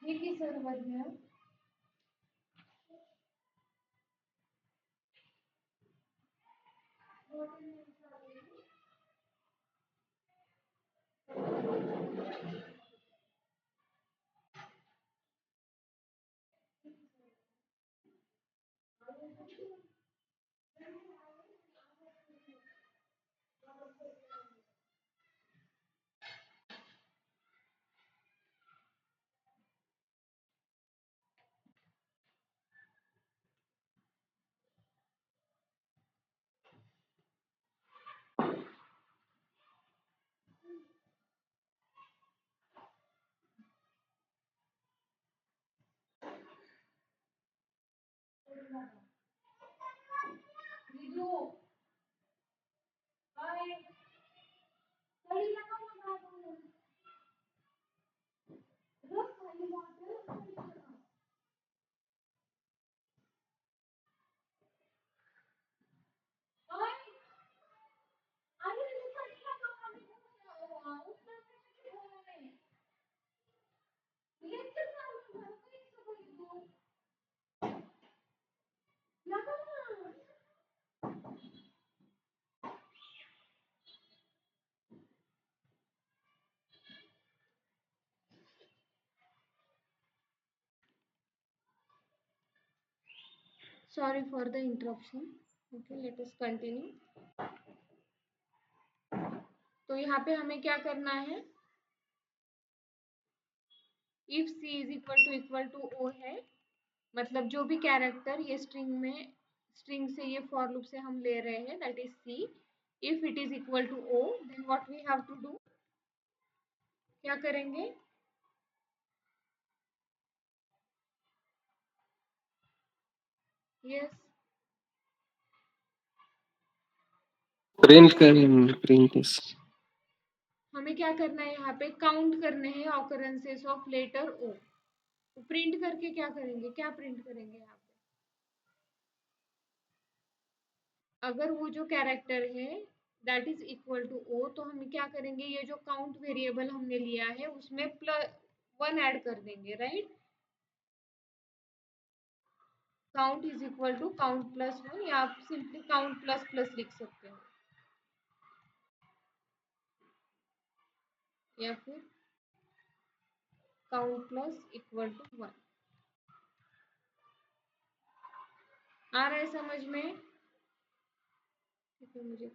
हे की सर्वज्ञ Sorry for the interruption. Okay, let us continue. तो यहाँ पे हमें क्या करना है, if c is equal to o है, मतलब जो भी कैरेक्टर ये स्ट्रिंग से ये फॉर लूप से हम ले रहे हैं, that is c. If it is equal to o, then what we have to do, क्या करेंगे, यस प्रिंट करेंगे, प्रिंट इस हमें क्या करना है, यहाँ पे काउंट करने हैं occurrences of letter o. Print करके क्या करेंगे, क्या प्रिंट करेंगे यहाँ पे, अगर वो जो कैरेक्टर है that is equal to o, तो हम क्या करेंगे, ये जो काउंट वेरिएबल हमने लिया है उसमें +1 ऐड कर देंगे, right. Count is equal to count +1, या आप सिंपली काउंट प्लस प्लस लिख सकते हो, या फिर काउंट प्लस इक्वल टू 1. आ रहा है समझ में, ठीक है, मुझे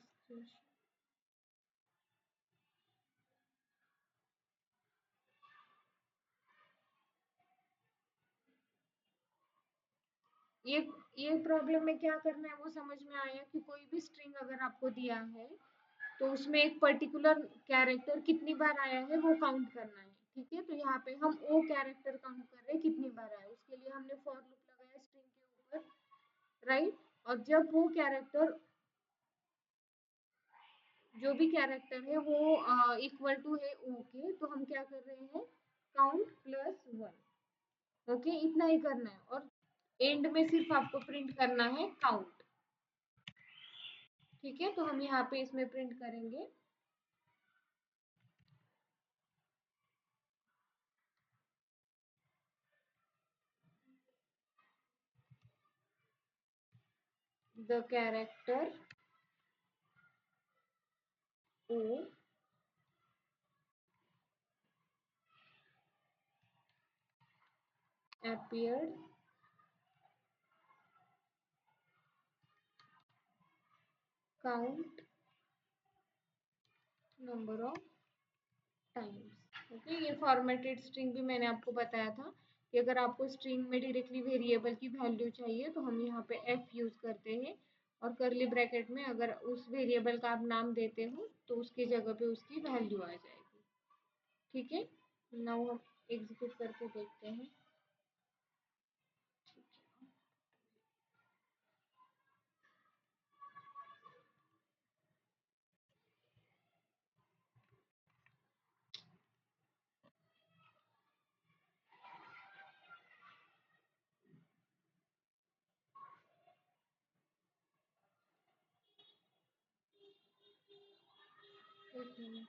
ये प्रॉब्लम में क्या करना है वो समझ में आया, कि कोई भी स्ट्रिंग अगर आपको दिया है तो उसमें एक पर्टिकुलर कैरेक्टर कितनी बार आया है वो काउंट करना है, ठीक है. तो यहाँ पे हम ओ कैरेक्टर काउंट कर रहे हैं कितनी बार आया, उसके लिए हमने फॉर लूप लगाया स्ट्रिंग के ऊपर, राइट. और जब वो कैरेक्टर, जो भी कैरेक्टर है वो इक्वल टू है ओ के, तो हम क्या कर रहे हैं, काउंट +1. ओके, इतना ही करना है, और एंड में सिर्फ आपको प्रिंट करना है काउंट, ठीक है. तो हम यहाँ पे इसमें प्रिंट करेंगे the character o appeared count number of times. Okay, ये फॉर्मेटेड स्ट्रिंग भी मैंने आपको बताया था कि अगर आपको स्ट्रिंग में डायरेक्टली वेरिएबल की वैल्यू चाहिए तो हम यहाँ पे f यूज करते हैं, और करली ब्रैकेट में अगर उस वेरिएबल का आप नाम देते हो तो उसकी जगह पे उसकी वैल्यू आ जाएगी, ठीक है. नाउ हम एग्जीक्यूट करके देखते हैं. एक मिनट।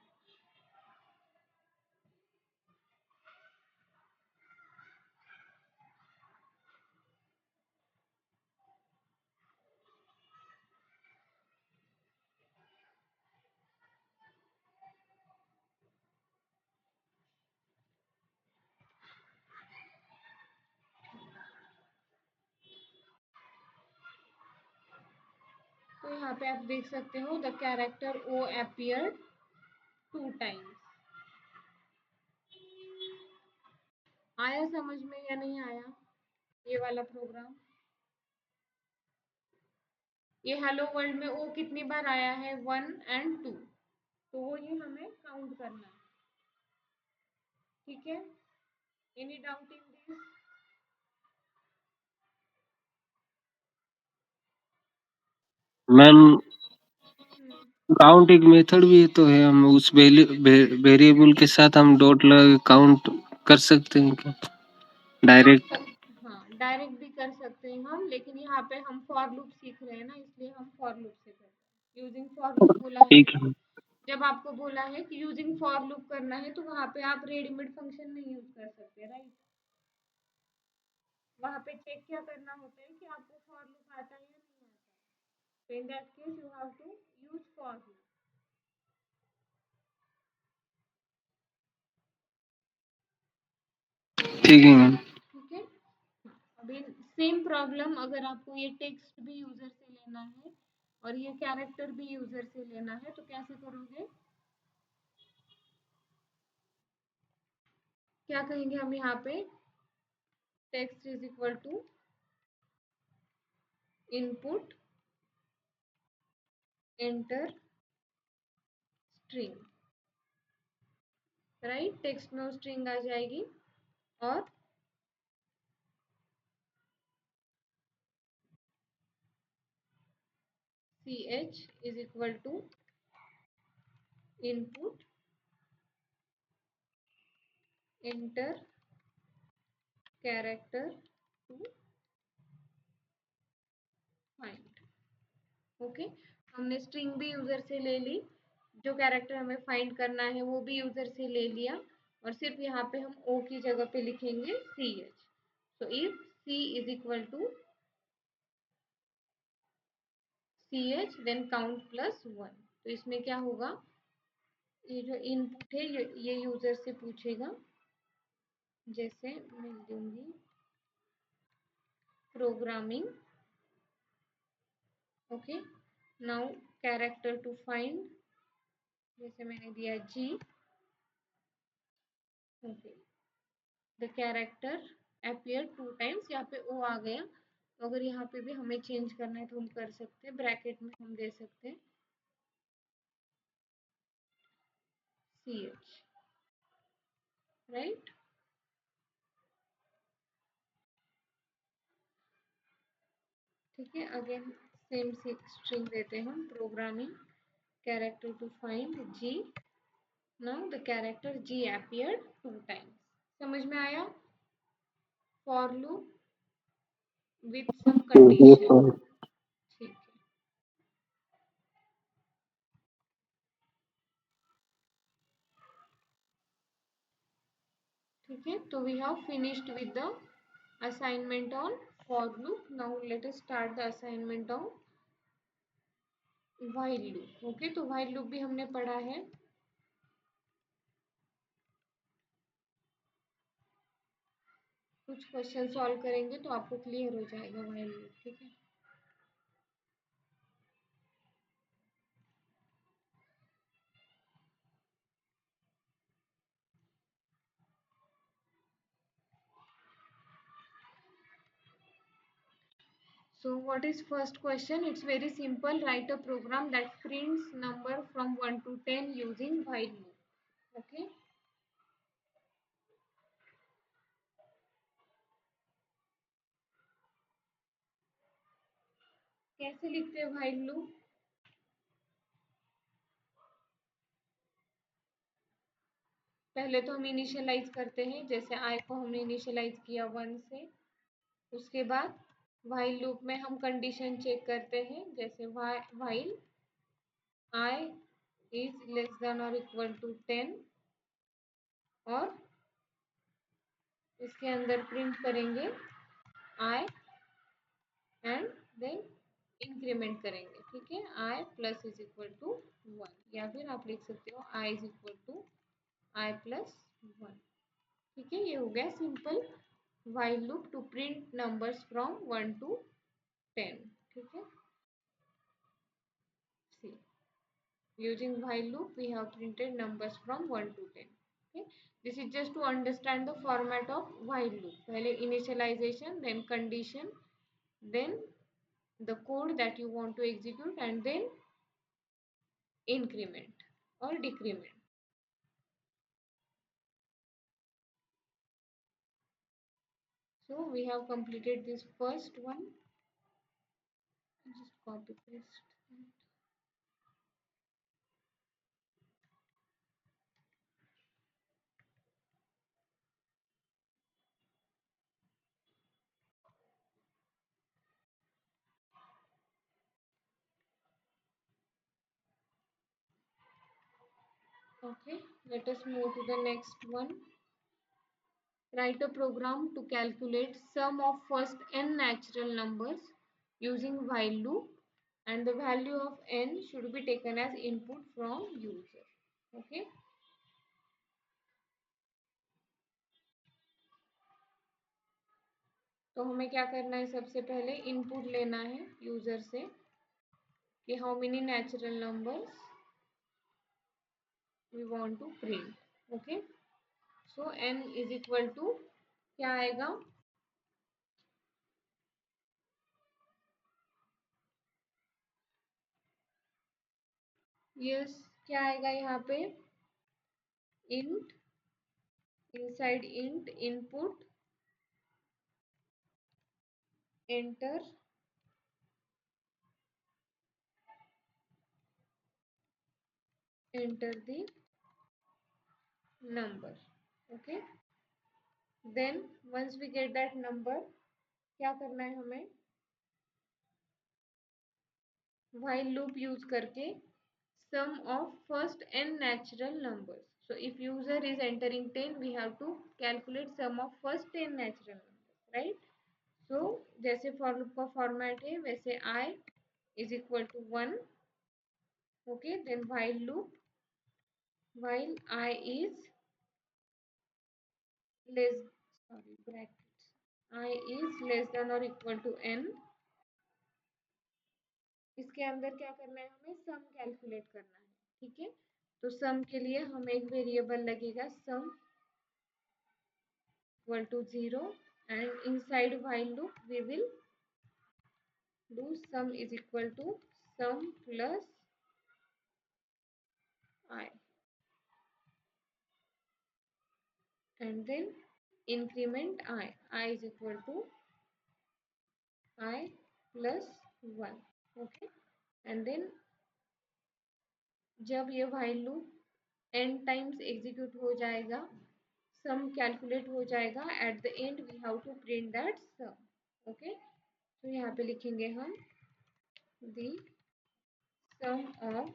तो यहाँ पे आप देख सकते हो the character o appeared 2 times. आया समझ में या नहीं आया ये वाला प्रोग्राम? ये हेलो वर्ल्ड में ओ कितनी बार आया है? 1 and 2। तो वो ये हमें काउंट करना है। ठीक है, any doubt in this? Ma'am count एक मेथड भी तो है, हम उस वेरिएबल के साथ हम डॉट लगा काउंट कर सकते हैं क्या डायरेक्ट? हाँ, डायरेक्ट भी कर सकते हैं हम, लेकिन यहाँ पे हम फॉर लूप सीख रहे हैं ना, इसलिए हम फॉर लूप से कर रहे हैं। यूजिंग फॉर लूप बोला है, ठीक है। जब आपको बोला है कि यूजिंग फॉर लूप करना है तो वहाँ पे आप रेडीमेड फंक्शन नहीं यूज कर सकते, राइट? वहाँ पे चेक क्या करना होता है कि आपको फॉर लूप आता है या नहीं आता है। तो in that case you have to use for loop. ठीक है मैम। ठीक है, अभी सेम प्रॉब्लम अगर आपको ये टेक्स्ट भी यूजर से लेना है और ये कैरेक्टर भी यूजर से लेना है तो कैसे करोगे? क्या कहेंगे हम यहाँ पे? Text is equal to input enter string, right? Text में स्ट्रिंग आ जाएगी और ch is equal to input enter character to find. Okay, हमने स्ट्रिंग भी यूजर से ले ली, जो कैरेक्टर हमें फाइंड करना है वो भी यूजर से ले लिया, और सिर्फ यहाँ पे हम ओ की जगह पे लिखेंगे ch। तो if c is equal to ch then count plus 1। तो इसमें क्या होगा? ये जो इनपुट है ये यूजर से पूछेगा, जैसे मैं दूंगी programming. Okay, now character to find, जैसे मैंने दिया जी। Okay, the character appear 2 times, यहाँ पे ओ आ गया। तो अगर यहाँ पे भी हमें चेंज करना है तो हम कर सकते हैं, ब्रैकेट में हम दे सकते हैं ch, राइट? ठीक है, अगेन सेम स्ट्रिंग देते हैं हम, programming character to find G. Now the character G appeared 2 times. समझ में आया? For loop with some condition. ठीक है, ठीक है, तो we have finished with the assignment on for loop. Now let us start the assignment on while loop. Okay, तो while loop भी हमने पढ़ा है। कुछ क्वेश्चन सॉल्व करेंगे तो आपको क्लियर हो जाएगा while loop। ठीक है, so what is first question? It's very simple. Write a program that prints number from 1 to 10 using while loop. Okay, कैसे लिखते हैं while loop? पहले तो हम इनिशियलाइज करते हैं, जैसे i को हमने इनिशियलाइज किया 1 से। उसके बाद while loop में हम कंडीशन चेक करते हैं, जैसे while i is less than और इक्वल टू 10 और इसके अंदर प्रिंट करेंगे i एंड देन इंक्रीमेंट करेंगे, ठीक है। i plus is equal to 1 या फिर आप लिख सकते हो i is equal to i plus 1, ठीक है। ये हो गया simple while loop to print numbers from 1 to 10, ठीक है। See, using while loop we have printed numbers from 1 to 10, okay। This is just to understand the format of while loop, पहले initialization, then condition, then the code that you want to execute, and then increment or decrement. So we have completed this first one. Just copy paste. Okay, let us move to the next one. Write a program to calculate sum of first n natural numbers using while loop, and the value of n should be taken as input from user. Okay. तो हमें क्या करना है, सबसे पहले input लेना है user से कि how many natural numbers we want to print. Okay, so n is equal to क्या आएगा, यस क्या आएगा यहाँ पे, int inside int input enter the number। okay, then once we get that number क्या करना है हमें, while loop यूज करके sum of first n natural numbers। so if user is entering 10, we have to calculate sum of first 10 natural numbers, right। so जैसे for loop का format है वैसे I is equal to 1। okay, then while loop while I is less, sorry brackets, I is less than or equal to n। इसके अंदर क्या करना है, हमें सम कैलकुलेट करना है, ठीक है। तो सम के लिए हमें एक वेरिएबल लगेगा sum equal to 0 and inside while loop we will do sum is equal to sum plus I and then increment I is equal to I plus 1। okay, and then जब ये while loop n times execute हो जाएगा, sum calculate हो जाएगा, at the end we have to print that sum. Okay, तो यहाँ पे लिखेंगे हम the sum of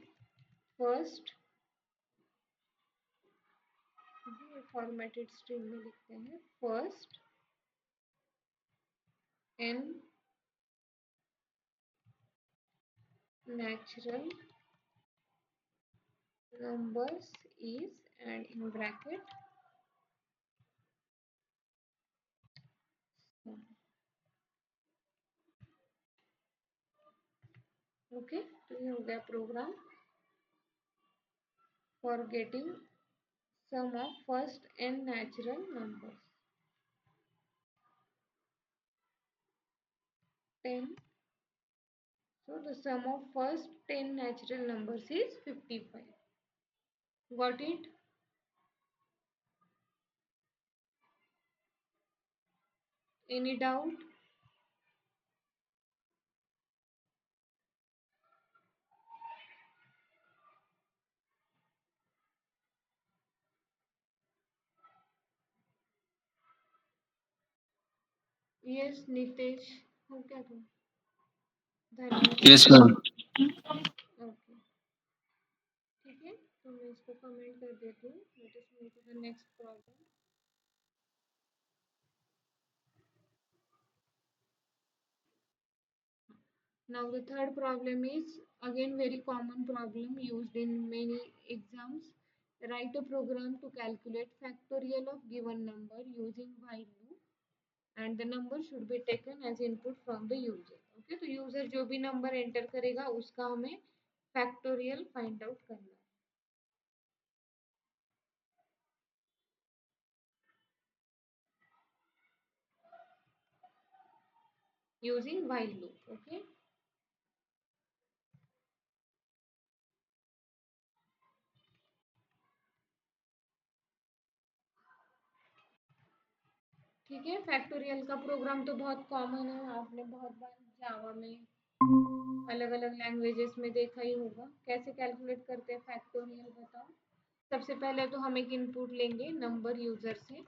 first, formatted string में लिखते हैं first n natural numbers is, and in bracket okay. तो ये हो गया program for getting sum of first n natural numbers 10। so the sum of first 10 natural numbers is 55। got it? Any doubt? yes Nitesh, हो क्या तुम, धन्यवाद। Yes ma'am. Okay, ठीक है। मैं इसको कमेंट कर देती हूँ. Let us move to the next problem. Now the third problem is again very common problem used in many exams. Write a program to calculate factorial of given number using while loop and the number should be taken as input from the user. Okay, तो user जो भी number enter करेगा उसका हमें factorial find out करना है. Using while loop. Okay. ठीक है, फैक्टोरियल का प्रोग्राम तो बहुत कॉमन है, आपने बहुत बार जावा में अलग अलग लैंग्वेजेस में देखा ही होगा. कैसे कैलकुलेट करते हैं फैक्टोरियल बताओ. सबसे पहले तो हम एक इनपुट लेंगे नंबर यूजर से.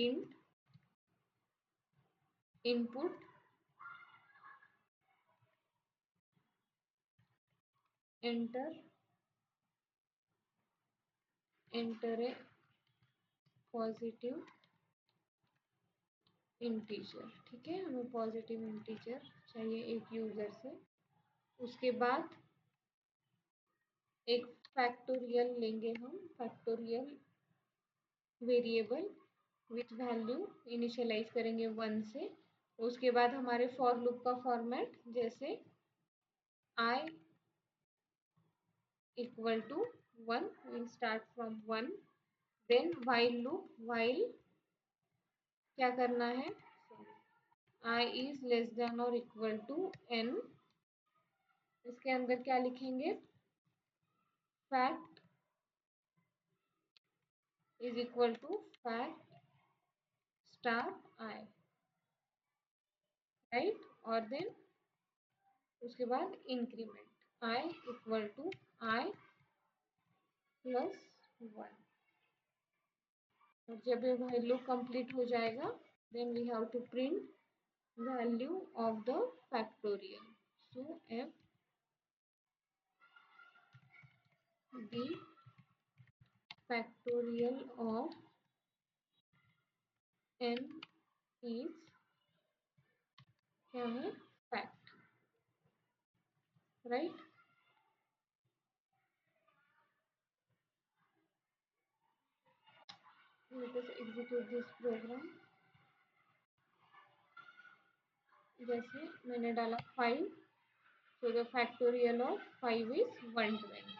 Int input enter enter a positive integer. ठीक है, हमें पॉजिटिव इंटीजर चाहिए एक यूजर से. उसके बाद एक फैक्टोरियल लेंगे हम, factorial variable with value initialize करेंगे 1 से. उसके बाद हमारे फॉर लूप का फॉर्मेट जैसे I equal to 1, we'll start from 1. then while loop, while क्या करना है, I is less than or equal to n. इसके अंदर क्या लिखेंगे, fact is equal to fact star I, right. और then उसके बाद increment I equal to I plus 1. और जब ये while loop complete हो जाएगा then we have to print value of the factorial. So f the factorial of n is क्या है, fact, right. Let us execute this program. जैसे मैंने डाला 5, so the factorial of 5 is 120.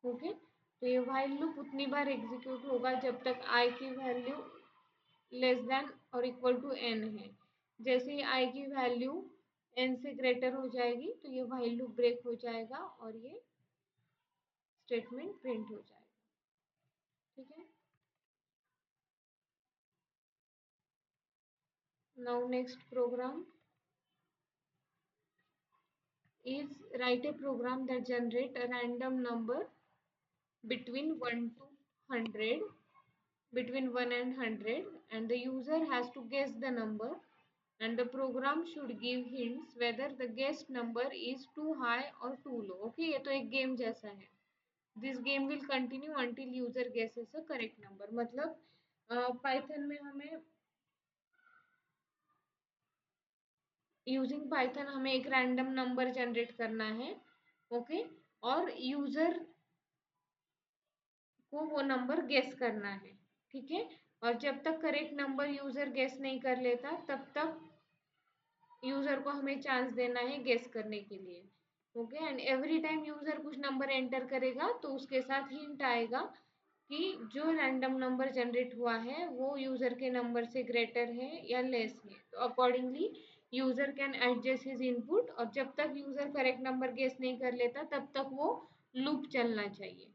Okay, तो ये while loop उतनी बार execute होगा जब तक I की वैल्यू लेस देन और इक्वल टू n है. जैसे ही I की वैल्यू n से ग्रेटर हो जाएगी तो ये while लूप ब्रेक हो जाएगा और ये स्टेटमेंट प्रिंट हो जाएगा. ठीक है. Now next program is write a program that generate a random number between 1 to 100, between 1 and 100, and the user has to guess the number and the program should give hints whether the guessed number is too high or too low. Okay, ये तो एक game जैसा है. This game will continue until user guesses a correct number. मतलब Python में हमें using Python हमें एक रैंडम नंबर जनरेट करना है. ओके, और यूजर को वो नंबर गेस करना है. ठीक है, और जब तक करेक्ट नंबर यूजर गेस नहीं कर लेता तब तक यूजर को हमें चांस देना है गेस करने के लिए. Okay, and every time user कुछ नंबर एंटर करेगा तो उसके साथ हिंट आएगा कि जो रैंडम नंबर जनरेट हुआ है वो यूजर के नंबर से ग्रेटर है या लेस है. तो accordingly user can adjust his input, और जब तक यूजर करेक्ट नंबर गेस नहीं कर लेता तब तक वो लूप चलना चाहिए.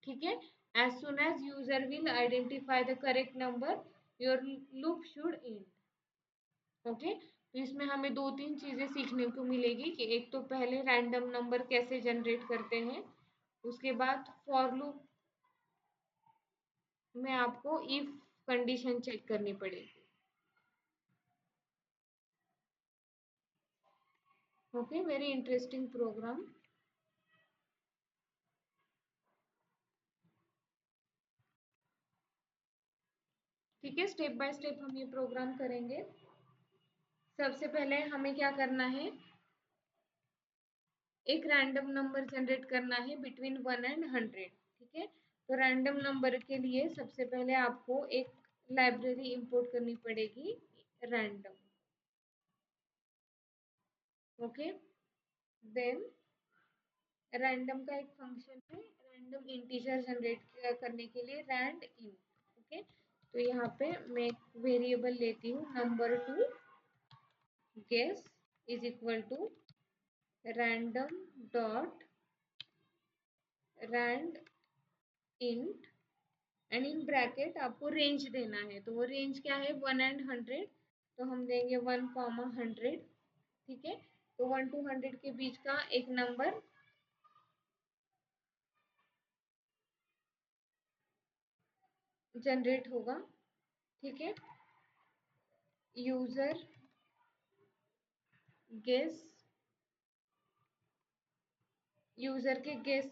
ठीक है, as soon as user will identify the correct number your loop should end. Okay, तो इसमें हमें 2-3 चीजें सीखने को मिलेगी कि एक तो पहले रैंडम नंबर कैसे जनरेट करते हैं, उसके बाद फॉर लूप में आपको इफ कंडीशन चेक करनी पड़ेगी. Okay, very interesting program. ठीक है, स्टेप बाय स्टेप हम ये प्रोग्राम करेंगे। सबसे पहले हमें क्या करना है, एक रैंडम नंबर जनरेट करना है बिटवीन 1 एंड 100। ठीक है, तो रैंडम नंबर के लिए सबसे पहले आपको एक लाइब्रेरी इंपोर्ट करनी पड़ेगी, रैंडम। ओके, देन रैंडम का एक फंक्शन है रैंडम इंटीजर जनरेट करने के लिए, रैंड इन। ओके, तो यहाँ पे मैं एक वेरिएबल लेती हूँ number to guess is equal to random dot rand int, and in bracket आपको रेंज देना है। तो वो रेंज क्या है, 1 एंड 100, तो हम देंगे 1, 100। ठीक है, तो 1 to 100 के बीच का एक नंबर जनरेट होगा। ठीक है, यूजर गेस, यूजर के गेस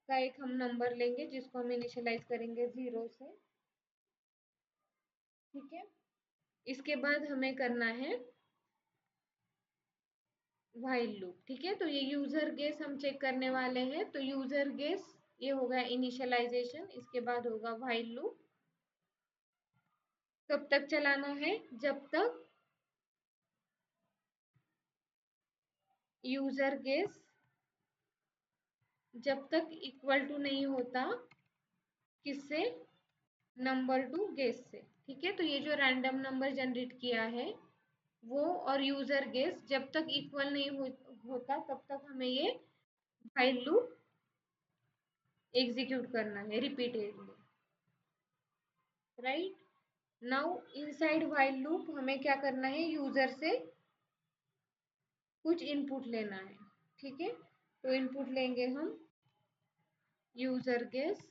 का एक हम नंबर लेंगे जिसको हम इनिशियलाइज करेंगे 0 से। ठीक है, इसके बाद हमें करना है व्हाइल लूप। ठीक है, तो ये यूजर गेस हम चेक करने वाले हैं, तो यूजर गेस ये होगा इनिशियलाइजेशन, इसके बाद होगा व्हाइल लूप। कब तक चलाना है, जब तक यूजर गेस जब तक इक्वल टू नहीं होता किससे, नंबर टू गेस से। ठीक है, तो ये जो रैंडम नंबर जनरेट किया है वो और यूजर गेस जब तक इक्वल नहीं होता तब तक हमें ये व्हाइल लूप एग्जीक्यूट करना है repeatedly. Right, now inside while loop हमें क्या करना है, यूजर से कुछ इनपुट लेना है। ठीक है, तो इनपुट लेंगे हम user guess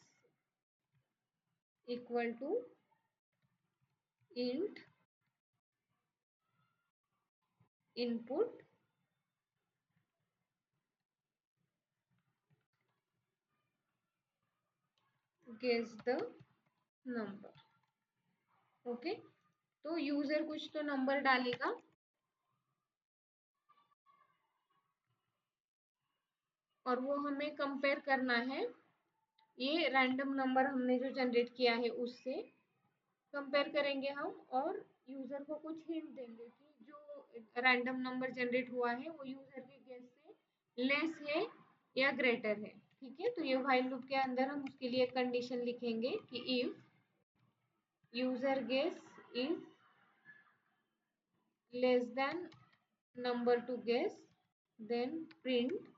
equal to int input guess the number. Okay, तो यूजर कुछ तो नंबर डालेगा और वो हमें कंपेयर करना है ये रैंडम नंबर हमने जो जनरेट किया है उससे कंपेयर करेंगे हम, और यूजर को कुछ हिंट देंगे कि जो रैंडम नंबर जनरेट हुआ है वो यूजर के गेस से लेस है या ग्रेटर है। ठीक है, तो ये व्हाइल लूप के अंदर हम उसके लिए कंडीशन लिखेंगे कि if user guess is less than number to guess then print,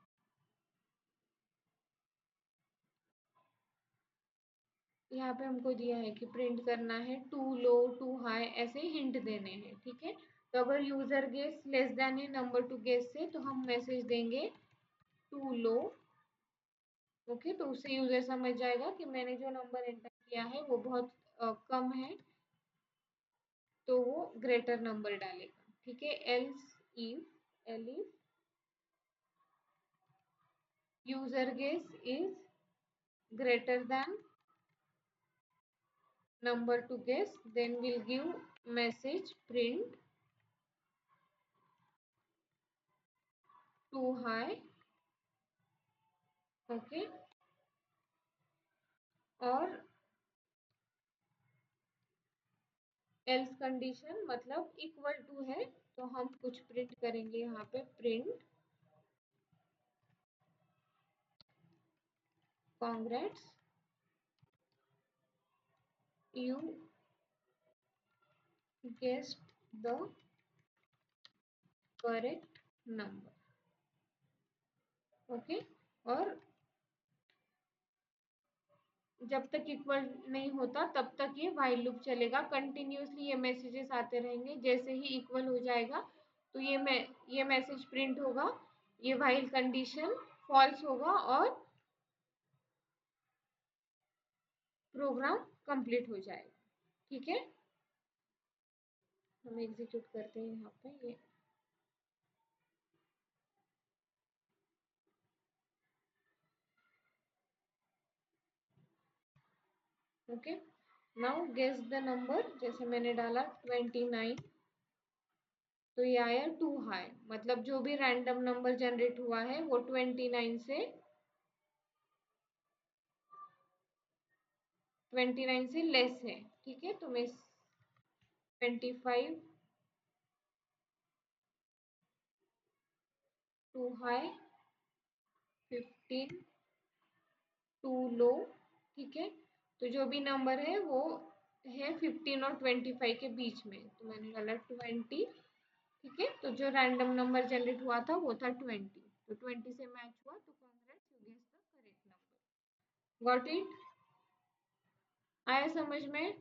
यहाँ पे हमको दिया है कि प्रिंट करना है टू लो टू हाई, ऐसे हिंट देने हैं। ठीक है, तो अगर यूजर गेस लेस देन है नंबर टू गेस से तो हम मैसेज देंगे टू लो। ओके, तो उससे यूजर समझ जाएगा कि मैंने जो नंबर एंटर किया है वो बहुत कम है, तो वो ग्रेटर नंबर डालेगा। ठीक है, else if user guess is greater than number to guess, then we'll give message print too high। Okay, और else कंडीशन मतलब इक्वल टू है तो हम कुछ प्रिंट करेंगे यहाँ पे, print congrats you guessed the correct number। Okay, और जब तक इक्वल नहीं होता तब तक ये व्हाइल लूप चलेगा, कंटिन्यूअसली ये मैसेजेस आते रहेंगे। जैसे ही इक्वल हो जाएगा तो ये मैसेज प्रिंट होगा, ये व्हाइल कंडीशन फॉल्स होगा और प्रोग्राम कंप्लीट हो जाएगा। ठीक है, हम एग्जीक्यूट करते हैं यहाँ पे ये। Okay, now guess the number, जैसे मैंने डाला 29, तो ये आया टू हाई, मतलब जो भी रैंडम नंबर जनरेट हुआ है वो 29 से लेस है। ठीक है, तो मैं 25 टू हाई, 15 टू लो। ठीक है, तो जो भी नंबर है वो है 15 और 25 के बीच में, तो मैंने डाला 20। ठीक है, तो जो रैंडम नंबर जनरेट हुआ था वो था 20, तो 20 से मैच हुआ, तो congrats, you guess the correct number. Got it? आया समझ में?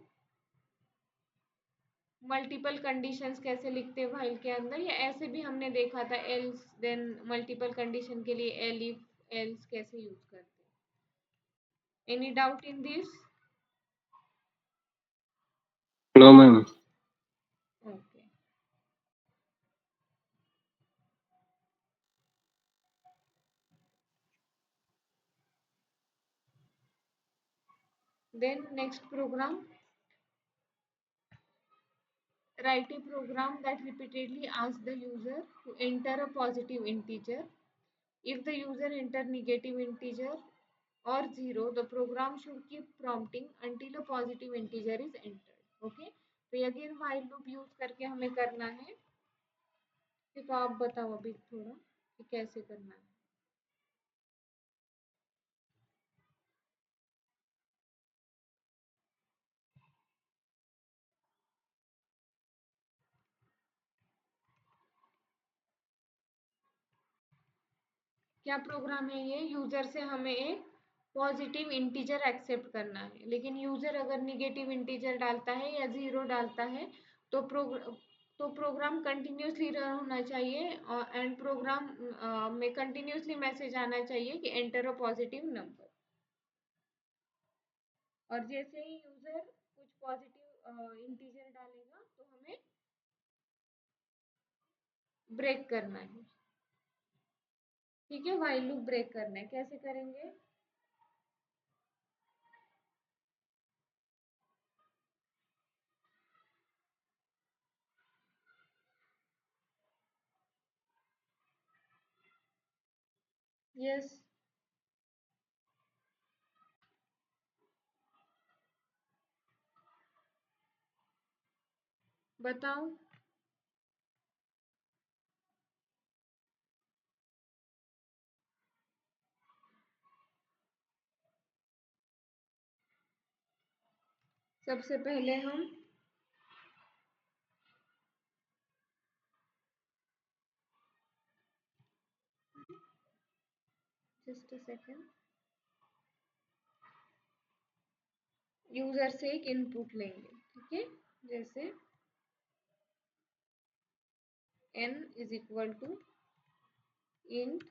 मल्टीपल कंडीशंस कैसे लिखते हैं व्हाइल के अंदर, या ऐसे भी हमने देखा था एल्स देन मल्टीपल कंडीशन के लिए एल इफ एल्स कैसे यूज करते हैं। Any doubt in this? No ma'am. Okay, then next program, write a program that repeatedly asks the user to enter a positive integer. If the user enter negative integer or zero, the program should keep prompting until a positive integer is entered। okay, तो again while loop use करके हमें करना है। तो आप बताओ अभी थोड़ा कि कैसे करना है। क्या प्रोग्राम है ये? यूजर से हमें एक पॉजिटिव इंटीजर एक्सेप्ट करना है, लेकिन यूजर अगर निगेटिव इंटीजर डालता है या जीरो डालता है तो प्रोग्राम कंटिन्यूसली रन होना चाहिए, एंड प्रोग्राम में कंटिन्यूसली मैसेज आना चाहिए कि एंटर अ पॉजिटिव नंबर। और जैसे ही यूजर कुछ पॉजिटिव इंटीजर डालेगा तो हमें ब्रेक करना है। ठीक है, व्हाइल लूप ब्रेक करना है, कैसे करेंगे? यस, बताओ। सबसे पहले हम जस्ट अ सेकेंड, यूजर से एक इनपुट लेंगे। ठीक है, जैसे n is equal to int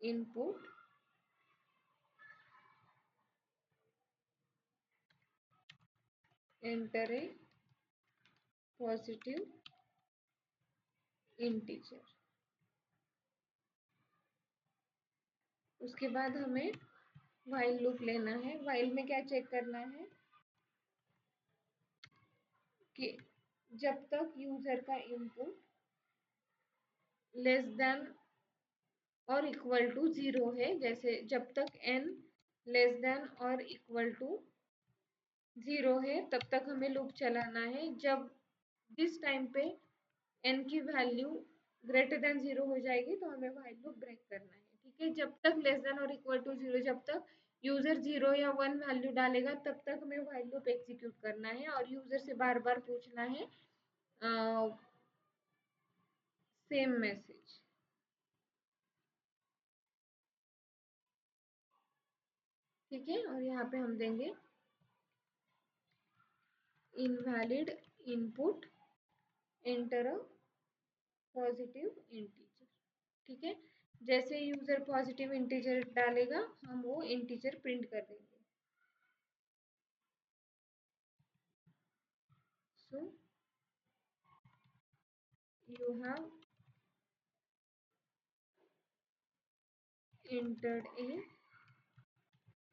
input enter a positive integer. उसके बाद हमें व्हाइल लूप लेना है। व्हाइल में क्या चेक करना है कि जब तक यूजर का इनपुट लेस देन और इक्वल टू जीरो है, जैसे जब तक n लेस देन और इक्वल टू जीरो है तब तक हमें लूप चलाना है। जब जिस टाइम पे n की वैल्यू ग्रेटर देन जीरो हो जाएगी तो हमें व्हाइल लूप ब्रेक करना है। ठीक है, जब तक लेस देन और इक्वल टू जीरो, जब तक यूजर जीरो या वन वैल्यू डालेगा तब तक हमें व्हाइल लूप एग्जीक्यूट करना है, और यूजर से बार बार पूछना है सेम मैसेज। ठीक है, और यहाँ पे हम देंगे invalid input enter a positive integer. ठीक है, जैसे यूजर पॉजिटिव इंटीजर डालेगा हम वो इंटीजर प्रिंट कर देंगे। So you have entered a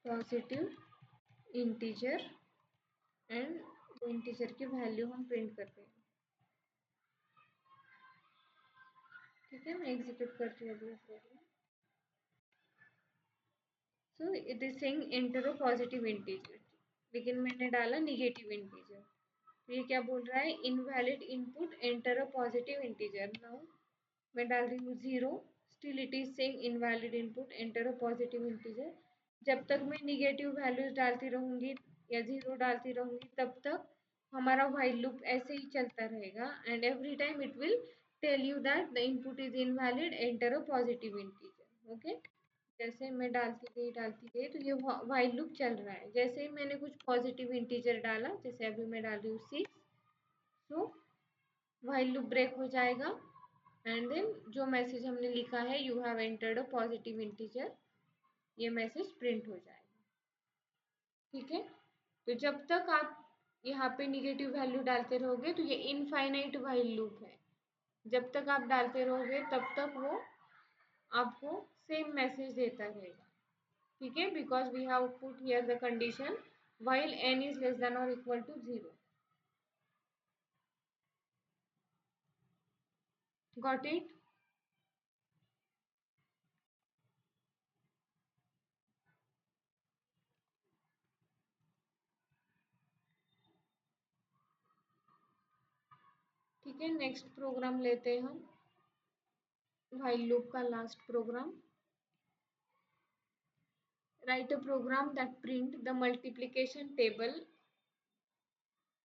positive integer and वो इंटीजर की वैल्यू हम प्रिंट करते हैं। ठीक है, मैं एग्जीक्यूट करती हूँ अभी program. So it is saying enter a positive integer, लेकिन मैंने डाला निगेटिव इंटीजर, तो ये क्या बोल रहा है, invalid input enter a positive integer. Now मैं डाल रही हूँ 0, still it is saying invalid input enter a positive integer. जब तक मैं निगेटिव वैल्यूज डालती रहूंगी या 0 डालती रहूंगी तब तक हमारा व्हाइल लूप ऐसे ही चलता रहेगा, and every time it will tell you that the input is invalid enter a positive integer. Okay, जैसे मैं डालती गई तो ये व्हाइल लूप चल रहा है। जैसे ही मैंने कुछ पॉजिटिव इंटीजर डाला, जैसे अभी मैं डाल रही हूँ 6, तो व्हाइल लूप ब्रेक हो जाएगा, एंड देन जो मैसेज हमने लिखा है you have entered a positive integer, ये मैसेज प्रिंट हो जाएगा। ठीक है, तो जब तक आप यहाँ पे निगेटिव वैल्यू डालते रहोगे तो ये इनफाइनाइट व्हाइल लूप है। जब तक आप डालते रहोगे तब तक वो आपको सेम मैसेज देता रहेगा। ठीक है, because we have put here the condition while n is less than और इक्वल टू 0। Got it? ठीक है, नेक्स्ट प्रोग्राम लेते हैं हम, व्हाइल लूप का last program. Write a program that print the multiplication table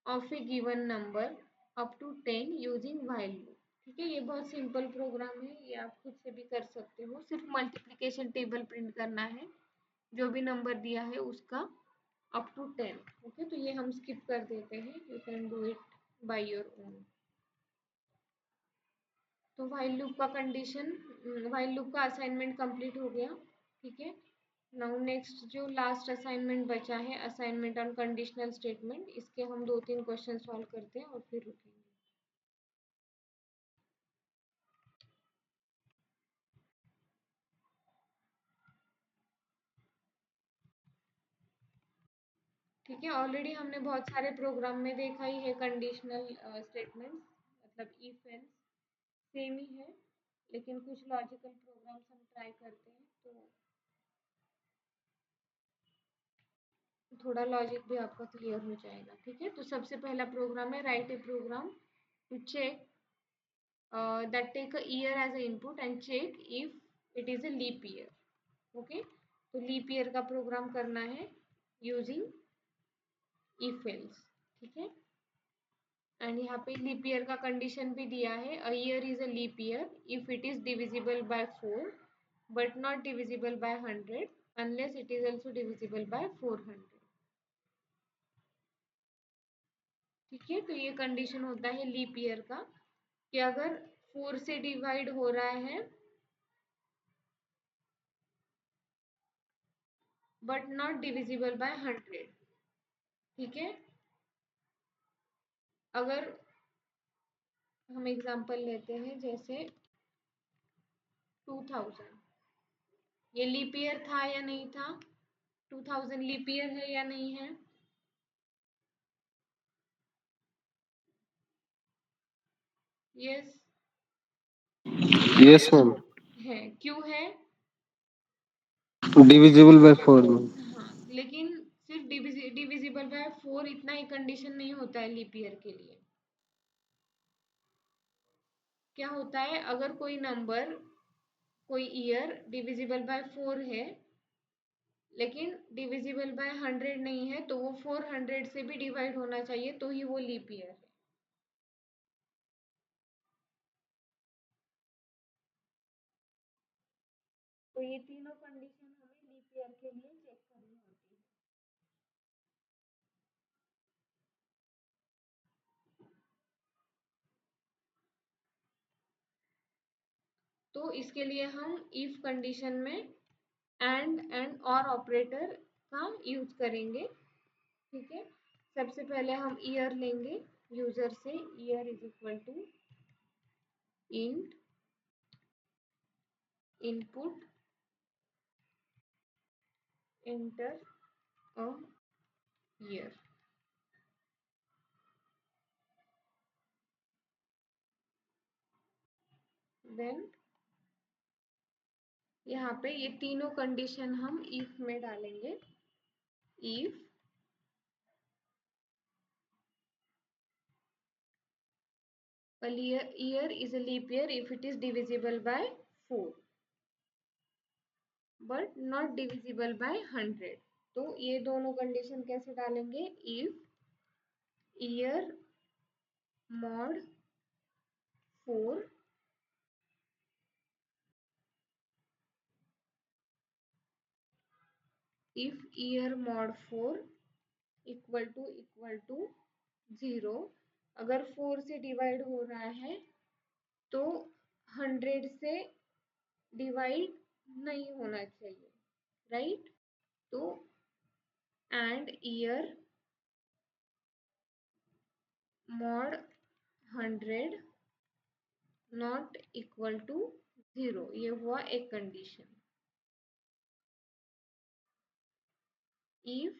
of a given number up to 10 using while loop. ठीक है, ये बहुत सिंपल प्रोग्राम है, ये आप खुद से भी कर सकते हो। सिर्फ मल्टीप्लिकेशन टेबल प्रिंट करना है, जो भी नंबर दिया है उसका अप टू 10। ओके, तो ये हम स्किप कर देते हैं, you can do it by your own. तो व्हाइल लूप का कंडीशन, व्हाइल लूप का असाइनमेंट कंप्लीट हो गया। ठीक है, नाउ नेक्स्ट जो लास्ट असाइनमेंट बचा है, असाइनमेंट ऑन कंडीशनल स्टेटमेंट, इसके हम 2-3 क्वेश्चन सॉल्व करते हैं और फिर रुकेंगे। ठीक है, ऑलरेडी हमने बहुत सारे प्रोग्राम में देखा ही है कंडीशनल स्टेटमेंट्स, मतलब इफ एल्स सेम ही है, लेकिन कुछ लॉजिकल प्रोग्राम्स हम ट्राई करते हैं तो थोड़ा लॉजिक भी आपका क्लियर हो जाएगा। ठीक है, तो सबसे पहला प्रोग्राम है write a program to check that take a year as a input and check if it is a leap year. Okay, तो लीप ईयर का प्रोग्राम करना है यूजिंग इफ एल्स। ठीक है, एंड यहाँ पे लीप ईयर का कंडीशन भी दिया है, a year is a leap year if it is divisible by 4 but not divisible by 100 unless it is also divisible by 400। ठीक है, तो ये कंडीशन होता है लीप ईयर का कि अगर 4 से डिवाइड हो रहा है बट नॉट डिविजिबल बाय 100। ठीक है, अगर हम एग्जांपल लेते हैं जैसे 2000, ये लीप ईयर था या नहीं था? 2000 लीप ईयर है या नहीं है? Yes yes ma'am. है, क्यों है? डिविजिबल बाय 4 में। हाँ, लेकिन सिर्फ डिविजिबल बाय 4 इतना ही कंडीशन नहीं होता है लीप ईयर के लिए। क्या होता है, अगर कोई नंबर, कोई ईयर डिविजिबल बाय 4 है लेकिन डिविजिबल बाय 100 नहीं है, तो वो 400 से भी डिवाइड होना चाहिए तो ही वो लीप ईयर है। तो ये तीनों कंडीशन हमें लीप ईयर के लिए चेक करनी होती है। तो इसके लिए हम इफ कंडीशन में एंड और ऑपरेटर का यूज करेंगे। ठीक है, सबसे पहले हम ईयर लेंगे यूजर से, year is equal to int input enter year. Then यहाँ पे ये तीनों कंडीशन हम if में डालेंगे. If a year is a leap year if it is divisible by 4 but not divisible by 100. तो ये दोनों कंडीशन कैसे डालेंगे? If year mod 4 if year mod 4 equal to 0, अगर 4 से डिवाइड हो रहा है तो 100 से डिवाइड नहीं होना चाहिए, राइट? तो and year mod 100 not equal to 0, ये हुआ एक condition. If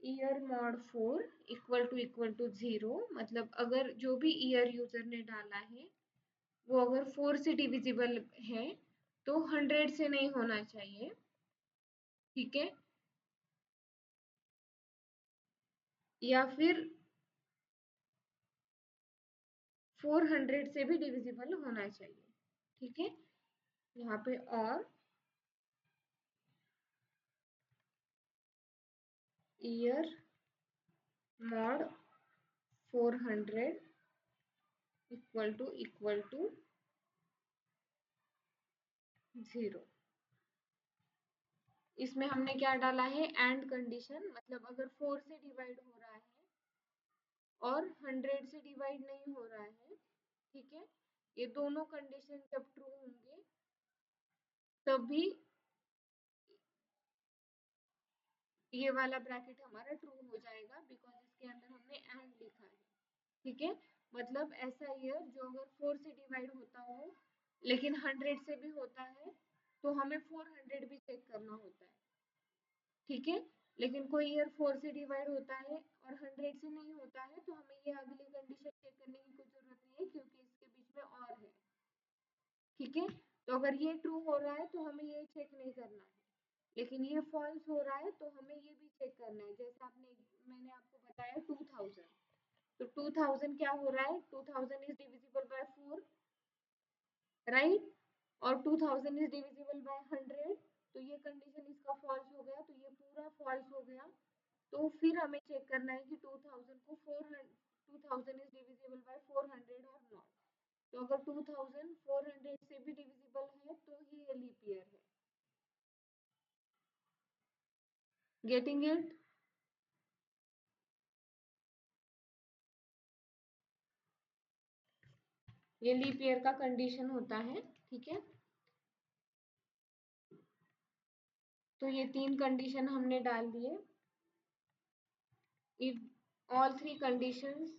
year mod 4 equal to 0, मतलब अगर जो भी ईयर यूजर ने डाला है वो अगर 4 से डिविजिबल है तो 100 से नहीं होना चाहिए, ठीक है? या फिर 400 से भी डिविजिबल होना चाहिए, ठीक है? यहाँ पे और ईयर mod 400 इक्वल टू 0. इसमें हमने क्या डाला है? एंड कंडीशन, मतलब अगर 4 से डिवाइड हो रहा है और 100 से डिवाइड नहीं हो रहा है, ठीक है? ये दोनों कंडीशन जब ट्रू होंगे तभी ये वाला ब्रैकेट हमारा ट्रू हो जाएगा, बिकॉज इसके अंदर हमने एंड लिखा है, ठीक है? मतलब ऐसा ईयर जो अगर 4 से डिवाइड होता हो लेकिन 100 से भी होता है तो हमें 400 भी चेक करना होता है, ठीक है? लेकिन कोई ईयर 4 से डिवाइड होता है और 100 से नहीं होता है तो हमें ये अगली कंडीशन चेक करने की कोई जरूरत नहीं है, क्योंकि इसके बीच में और है, ठीक है? तो अगर ये ट्रू हो रहा है तो हमें ये चेक नहीं करना है, लेकिन ये फॉल्स हो रहा है तो हमें ये भी चेक करना है. जैसे मैंने आपको बताया 2000, तो 2000 क्या हो रहा है? 2000 इज डिविजिबल बाय 4, राइट? और 2000 इज डिविजिबल बाय 100, तो ये कंडीशन इसका फॉल्स हो गया, तो ये पूरा फॉल्स हो गया. तो फिर हमें चेक करना है कि 2000 इज डिविजिबल बाय 400 और नॉट. तो अगर 2000 400 से भी डिविजिबल है तो ही ये लीप ईयर है. Getting it? ये लीप ईयर का कंडीशन होता है, ठीक है? तो ये 3 कंडीशन हमने डाल दिए. If all 3 conditions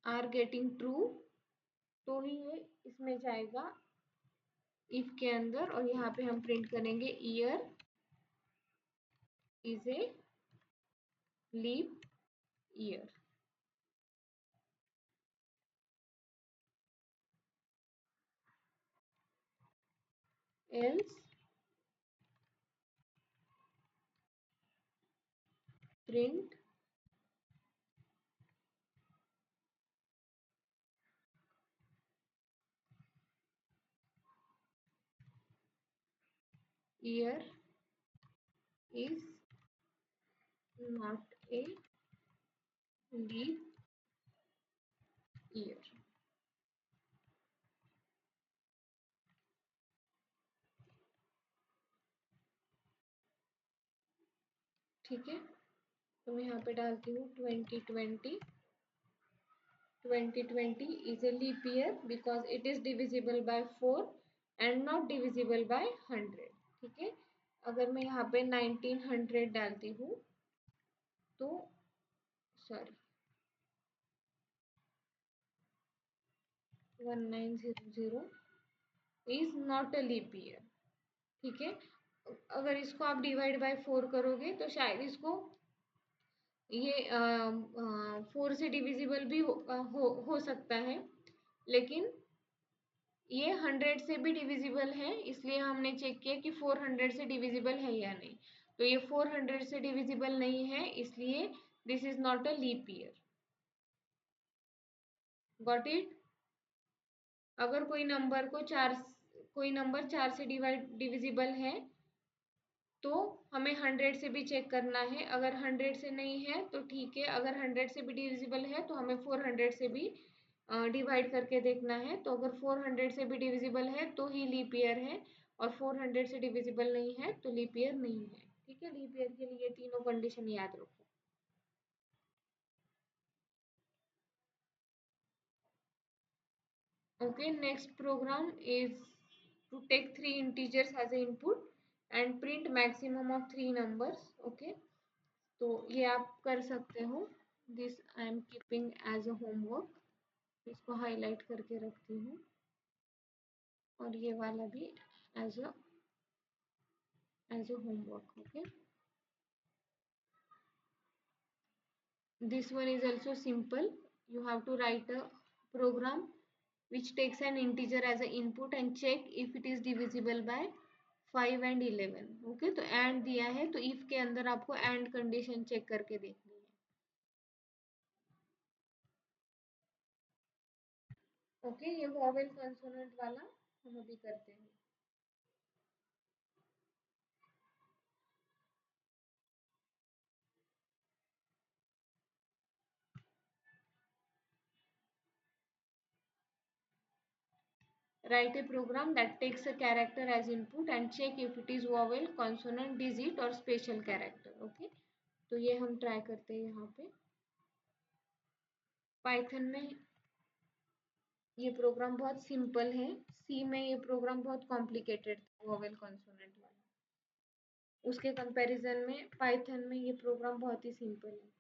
are getting true तो ही ये इसमें जाएगा इफ के अंदर, और यहाँ पे हम प्रिंट करेंगे year is a leap year. else print year is not a leap year. ठीक है? तो मैं यहाँ पे डालती हूँ 2020. 2020 is a leap year because it is divisible by 4 and not divisible by 100. ठीक है? अगर मैं यहाँ पे 1900 डालती हूँ तो sorry 1900 is not a leap year. ठीक है, अगर इसको आप डिवाइड बाय 4 करोगे तो शायद इसको ये 4 से डिविजिबल भी हो सकता है, लेकिन ये 100 से भी डिविजिबल है, इसलिए हमने चेक किया कि 400 से डिविजिबल है या नहीं। तो ये 400 से डिविजिबल नहीं है, इसलिए this is not a leap year. Got it? अगर कोई नंबर 4 से डिविजिबल है तो हमें 100 से भी चेक करना है। अगर 100 से नहीं है तो ठीक है, अगर 100 से भी डिविजिबल है तो हमें 400 से भी डिवाइड करके देखना है। तो अगर 400 से भी डिविजिबल है तो ही लीप ईयर है, और 400 से डिविजिबल नहीं है तो लीप ईयर नहीं है। ठीक है, लीप ईयर के लिए तीनों कंडीशन याद रखो। Okay, next program is to take 3 integers as a input and print maximum of 3 numbers. Okay, तो ये आप कर सकते हो। This I am keeping as a homework, इसको हाईलाइट करके रखती हूँ, और ये वाला भी as a homework. Okay, this one is also simple. You have to write a program which takes an integer as an input and check if it is divisible by 5 and 11. Okay, तो and दिया है तो if के अंदर आपको and condition check करके देखनी है। ओके, ये वोवेल कंसोनेंट वाला हम अभी करते हैं। Write a program that takes a character as input and check if it is vowel, consonant, digit or special character. Okay, तो ये हम ट्राई करते हैं यहाँ पे। पाइथन में ये प्रोग्राम बहुत सिंपल है, सी में ये प्रोग्राम बहुत कॉम्प्लिकेटेड था वोवेल कॉन्सोनेंट वाला। उसके कंपैरिजन में पाइथन में ये प्रोग्राम बहुत ही सिंपल है।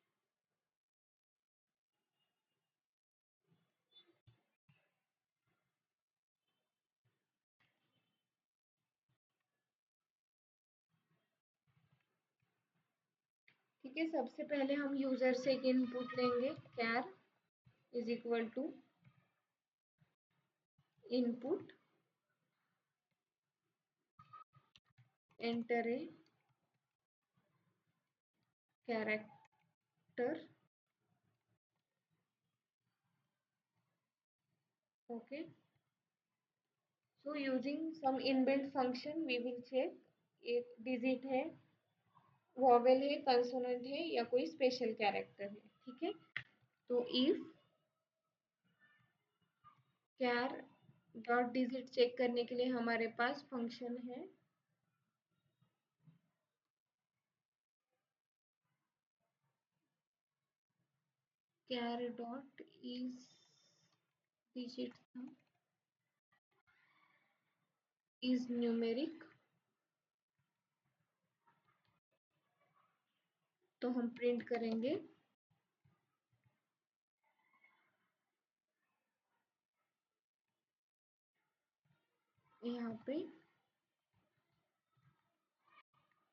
ठीक है, सबसे पहले हम यूजर से एक इनपुट लेंगे, char is equal to input, enter a character. Okay, so using some inbuilt function we will check एक डिजिट है, वॉवेल है, कंसोनेंट है या कोई स्पेशल कैरेक्टर है। ठीक है, तो इफ char डॉट डिजिट चेक करने के लिए हमारे पास फंक्शन है char dot is digit is numeric, तो हम प्रिंट करेंगे यहाँ पे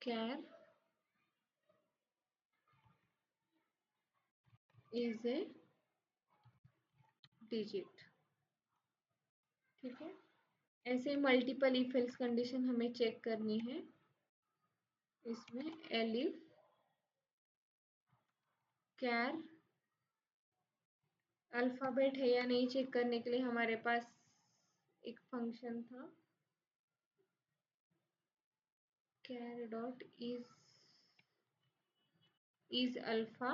char इज ए डिजिट। ठीक है, ऐसे मल्टीपल इफ एल्स कंडीशन हमें चेक करनी है। इसमें एलिफ char अल्फाबेट है या नहीं चेक करने के लिए हमारे पास एक फंक्शन था char dot is alpha,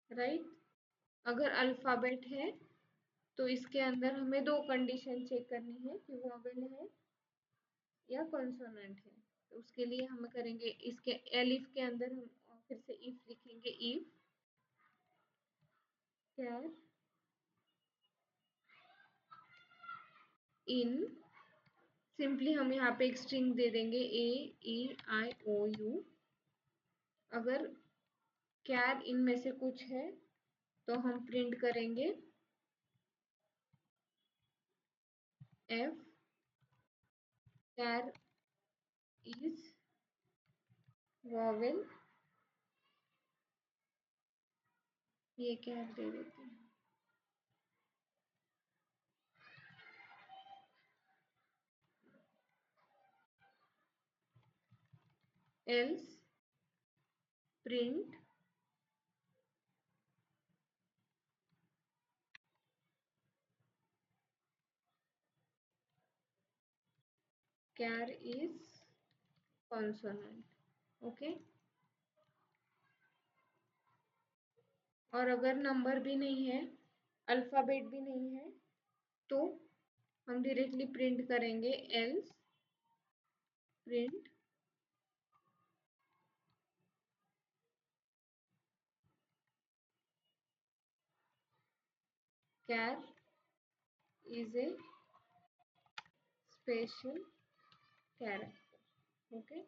right. अगर अल्फाबेट है तो इसके अंदर हमें दो कंडीशन चेक करनी है कि वोवेल है या कॉन्सोनेंट है। तो उसके लिए हम करेंगे, इसके एलिफ के अंदर हम फिर से इफ लिखेंगे, इफ char इन, सिंपली हम यहाँ पे एक स्ट्रिंग दे देंगे AEIOU। अगर char इनमें से कुछ है तो हम प्रिंट करेंगे F char is vowel, ये क्या दे देते हैं, else print char is consonant. Okay, और अगर नंबर भी नहीं है, अल्फाबेट भी नहीं है, तो हम डायरेक्टली प्रिंट करेंगे else print char is a special character. Okay,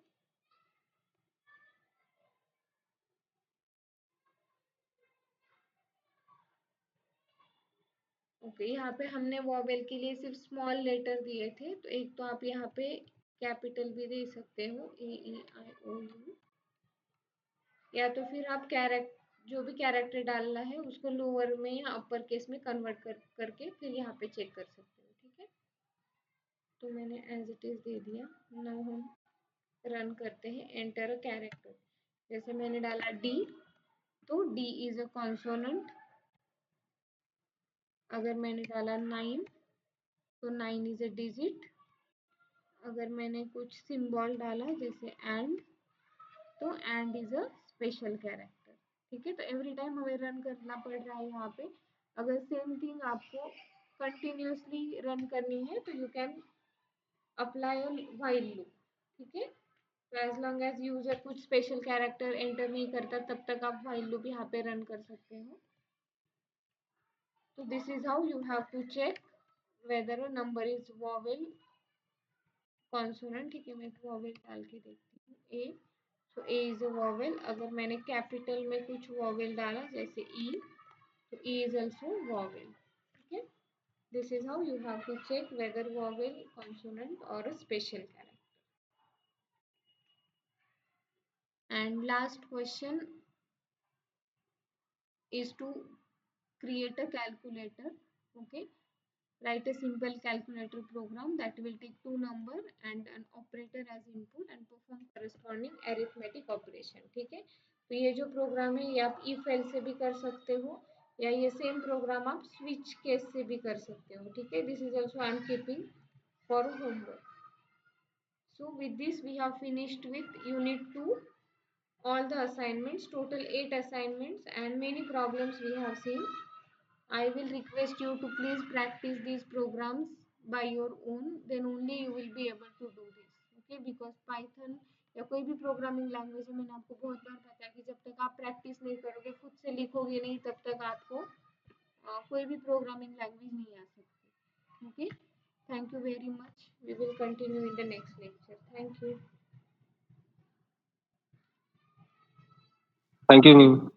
okay, यहाँ पे हमने वॉवेल के लिए सिर्फ स्मॉल लेटर दिए थे, तो एक तो आप यहाँ पे कैपिटल भी दे सकते हो, AEIOU, या तो फिर आप जो भी कैरेक्टर डालना है उसको लोअर में या अपर केस में कन्वर्ट करके फिर यहाँ पे चेक कर सकते हो, ठीक है। तो मैंने एज इट इज दे दिया। नाउ हम रन करते हैं, एंटर अ कैरेक्टर। जैसे मैंने डाला D, तो D इज अ कॉन्सोनेंट। अगर मैंने डाला 9, तो 9 इज अ डिजिट। अगर मैंने कुछ सिंबल डाला जैसे एंड, तो and is a special character, ठीक है। तो एवरी टाइम हमें रन करना पड़ रहा है यहाँ पे। अगर सेम थिंग आपको कंटिन्यूसली रन करनी है, तो you can apply a while loop, ठीक है। तो एज लॉन्ग एज यूजर कुछ स्पेशल कैरेक्टर एंटर नहीं करता, तब तक आप व्हाइल लूप यहाँ पे रन कर सकते हो। तो this is how you have to check whether a number is vowel consonant, ठीक है। मैं वॉवेल डाल के देखती हूँ, ए, तो ए इज अ वॉवेल। अगर मैंने कैपिटल में कुछ वॉवेल डाला जैसे ई, तो ई इज ऑल्सो वॉवेल, ठीक है। This is how you have to check whether vowel consonant और a special character. And last question is to create a calculator. Okay, write a simple calculator program that will take two number and an operator as input and perform corresponding arithmetic operation, ठीक है। तो ये जो programme है ये आप if else से भी कर सकते हो, या ये सेम प्रोग्राम आप स्विच केस से भी कर सकते हो, ठीक है। This is also I am keeping for homework. So with this we have finished with unit 2, all the assignments, total 8 assignments and many problems we have seen. I will request you to please practice these programs by your own, then only you will be able to do this, okay। because Python या कोई भी programming language है, मैंने आपको बहुत बार बताया कि जब तक आप प्रैक्टिस नहीं करोगे, खुद से लिखोगे नहीं, तब तक आपको कोई भी प्रोग्रामिंग लैंग्वेज नहीं आ सकती, okay. Thank you very much, we will continue in the next lecture. Thank you. Thank you.